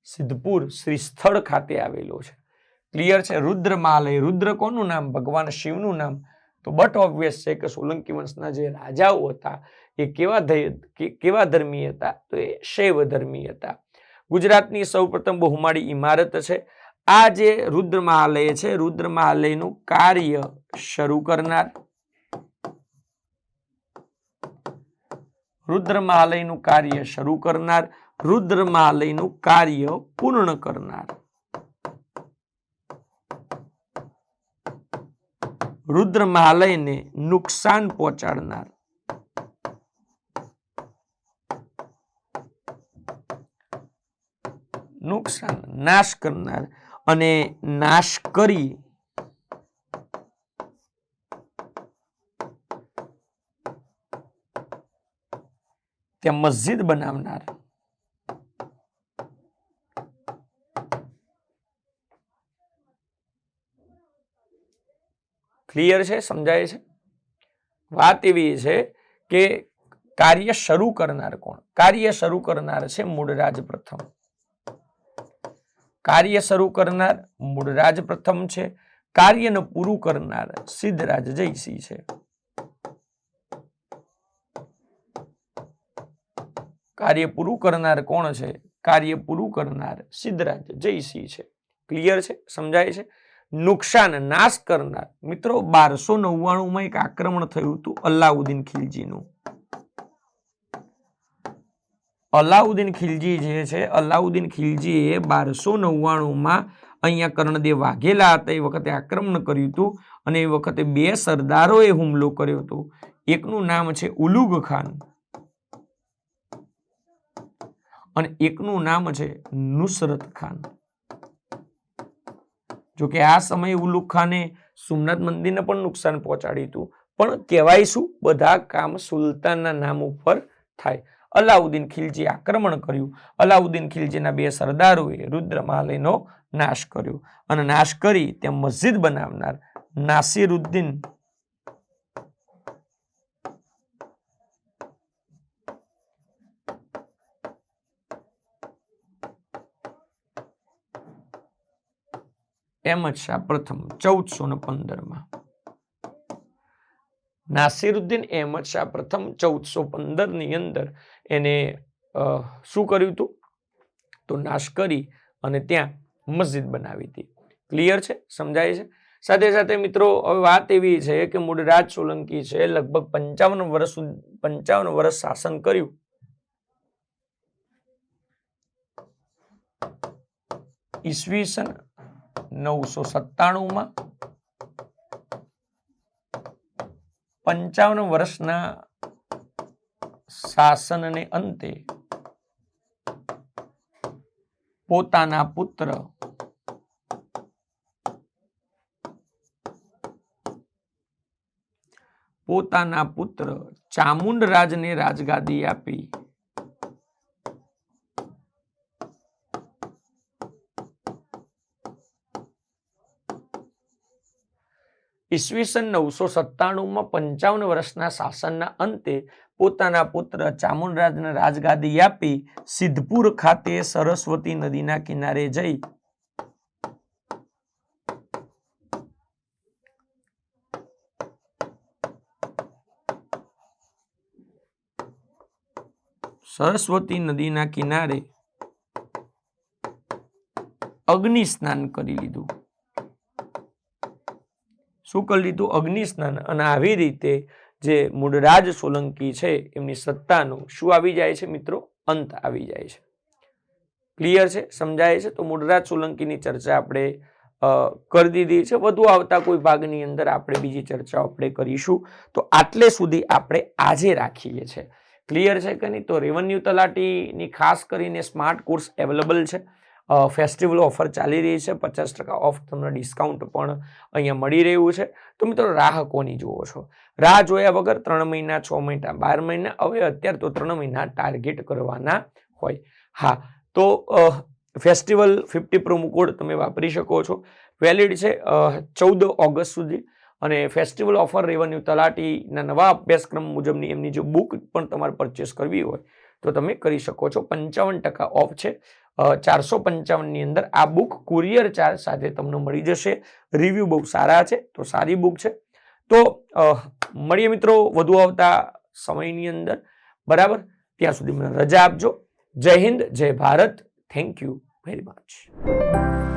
Speaker 1: સિદ્ધપુર શ્રીસ્થળ ખાતે આવેલો છે. ક્લિયર છે? રુદ્ર મહાલય. રુદ્ર કોનું નામ? ભગવાન શિવનું નામ. તો બટ ઓબ્વિયસ છે કે સોલંકી વંશના જે રાજાઓ હતા એ કેવા ધર્મી હતા? તો એ શૈવ ધર્મી હતા. ગુજરાતની સૌપ્રથમ બહુમાળી ઇમારત છે. આ જે રુદ્ર મહાલય છે, રુદ્ર મહાલયનું કાર્ય શરૂ કરનાર, રુદ્ર મહાલયનું કાર્ય શરૂ કરનાર, રુદ્ર મહાલયનું કાર્ય પૂર્ણ કરનાર, રુદ્ર મહાલયને નુકસાન પહોંચાડનાર, નાશ કરનાર અને નાશ કરી ત્યાં મસ્જિદ બનાવનાર. ક્લિયર છે? સમજાય છે? વાત એવી છે કે કાર્ય શરૂ કરનાર કોણ? કાર્ય શરૂ કરનાર છે મૂળરાજ પ્રથમ. કાર્ય શરૂ કરનાર મૂળરાજ પ્રથમ છે. કાર્યને પૂરું કરનાર સિદ્ધરાજ જયસિંહ છે. કાર્ય પૂરું કરનાર કોણ છે? કાર્ય પૂરું કરનાર સિદ્ધરાજ જયસિંહ છે. ક્લિયર છે? સમજાય છે? નુકસાન, નાશ કરનાર. મિત્રો 1299 એક આક્રમણ થયું હતું અલાઉદ્દીન ખિલજીનું. અલાઉદ્દીન ખિલજી જે છે, અલાઉદ્દીન ખિલજીએ 1299 અહીંયા કર્ણદેવ વાઘેલા હતા એ વખતે આક્રમણ કર્યું હતું. અને એ વખતે બે સરદારોએ હુમલો કર્યો હતો. એકનું નામ છે ઉલુગ ખાન અને એકનું નામ છે નુસરત ખાન. જો કે આ સમયે ઉલુગ ખાને સોમનાથ મંદિરને પણ નુકસાન પહોંચાડ્યું હતું. પણ કહેવાય શું? બધા કામ સુલતાનના નામ ઉપર થાય. અલાઉદ્દીન ખિલજી આક્રમણ કર્યું. અલાઉદ્દીન ખિલજીના બે સરદારોએ રુદ્ર મહાલયનો નાશ કર્યો અને નાશ કરી ત્યાં મસ્જિદ બનાવનાર નાસિરુદ્દીન અહેમદ શાહ પ્રથમ 1415 નાસિરુદ્દીન અહેમદ શાહ પ્રથમ 1415 ની અંદર એને શું કર્યું હતું? તો નાશ કરી અને ત્યાં મસ્જિદ બનાવી હતી. ક્લિયર છે? સમજાય છે? સાથે સાથે મિત્રો હવે વાત એવી છે કે મૂળરાજ સોલંકી છે લગભગ 55 વર્ષ શાસન કર્યું. ઈસવીસન 997 55 વર્ષના શાસનને અંતે પોતાના પુત્ર ચામુંડરાજને રાજગાદી આપી ઈસવીસન 997 55 વર્ષના શાસનના અંતે પોતાના પુત્ર ચામુંડરાજને રાજગાદી આપી સિદ્ધપુર ખાતે સરસ્વતી નદીના કિનારે જઈ સરસ્વતી નદીના કિનારે અગ્નિ સ્નાન કરી લીધું. શું કરી લીધું? અગ્નિ સ્નાન. અને આવી રીતે જે મૂળરાજ સોલંકી છે એમની સત્તાનો શું આવી જાય છે મિત્રો? અંત આવી જાય છે. ક્લિયર છે? સમજાય છે? તો મૂળરાજ સોલંકીની ચર્ચા આપણે કરી દીધી છે. વધુ આવતા કોઈ ભાગની અંદર આપણે બીજી ચર્ચાઓ આપણે કરીશું. તો આટલે સુધી આપણે આજે રાખીએ છીએ. ક્લિયર છે કે નહીં? તો રેવન્યુ તલાટીની ખાસ કરીને સ્માર્ટ કોર્સ અવેલેબલ છે. ફેસ્ટિવલ ઓફર ચાલી રહી છે. 50% ઓફ તમને ડિસ્કાઉન્ટ પણ અહીંયા મળી રહ્યું છે. તો મિત્રો રાહ કોની જુઓ છો? રાહ જોયા વગર 3 મહિના, 6 મહિના, 12 મહિના, હવે અત્યારે તો 3 મહિના ટાર્ગેટ કરવાના હોય. હા, તો ફેસ્ટિવલ 50 પ્રોમો કોડ તમે વાપરી શકો છો. વેલિડ છે 14 ઓગસ્ટ સુધી. અને ફેસ્ટિવલ ઓફર રેવન્યુ તલાટીના નવા અભ્યાસક્રમ મુજબની એમની જો બુક પણ તમારે પરચેસ કરવી હોય તો તમે કરી શકો છો. 55% ઓફ છે. 455ની અંદર આ બુક કુરિયર ચાર્જ સાથે તમને મળી જશે. રિવ્યુ બહુ સારા છે, તો સારી બુક છે. તો મળીએ મિત્રો વધુ આવતા સમયની અંદર. બરાબર, ત્યાં સુધી મને રજા આપજો. જય હિન્દ, જય Bharat. Thank you very much.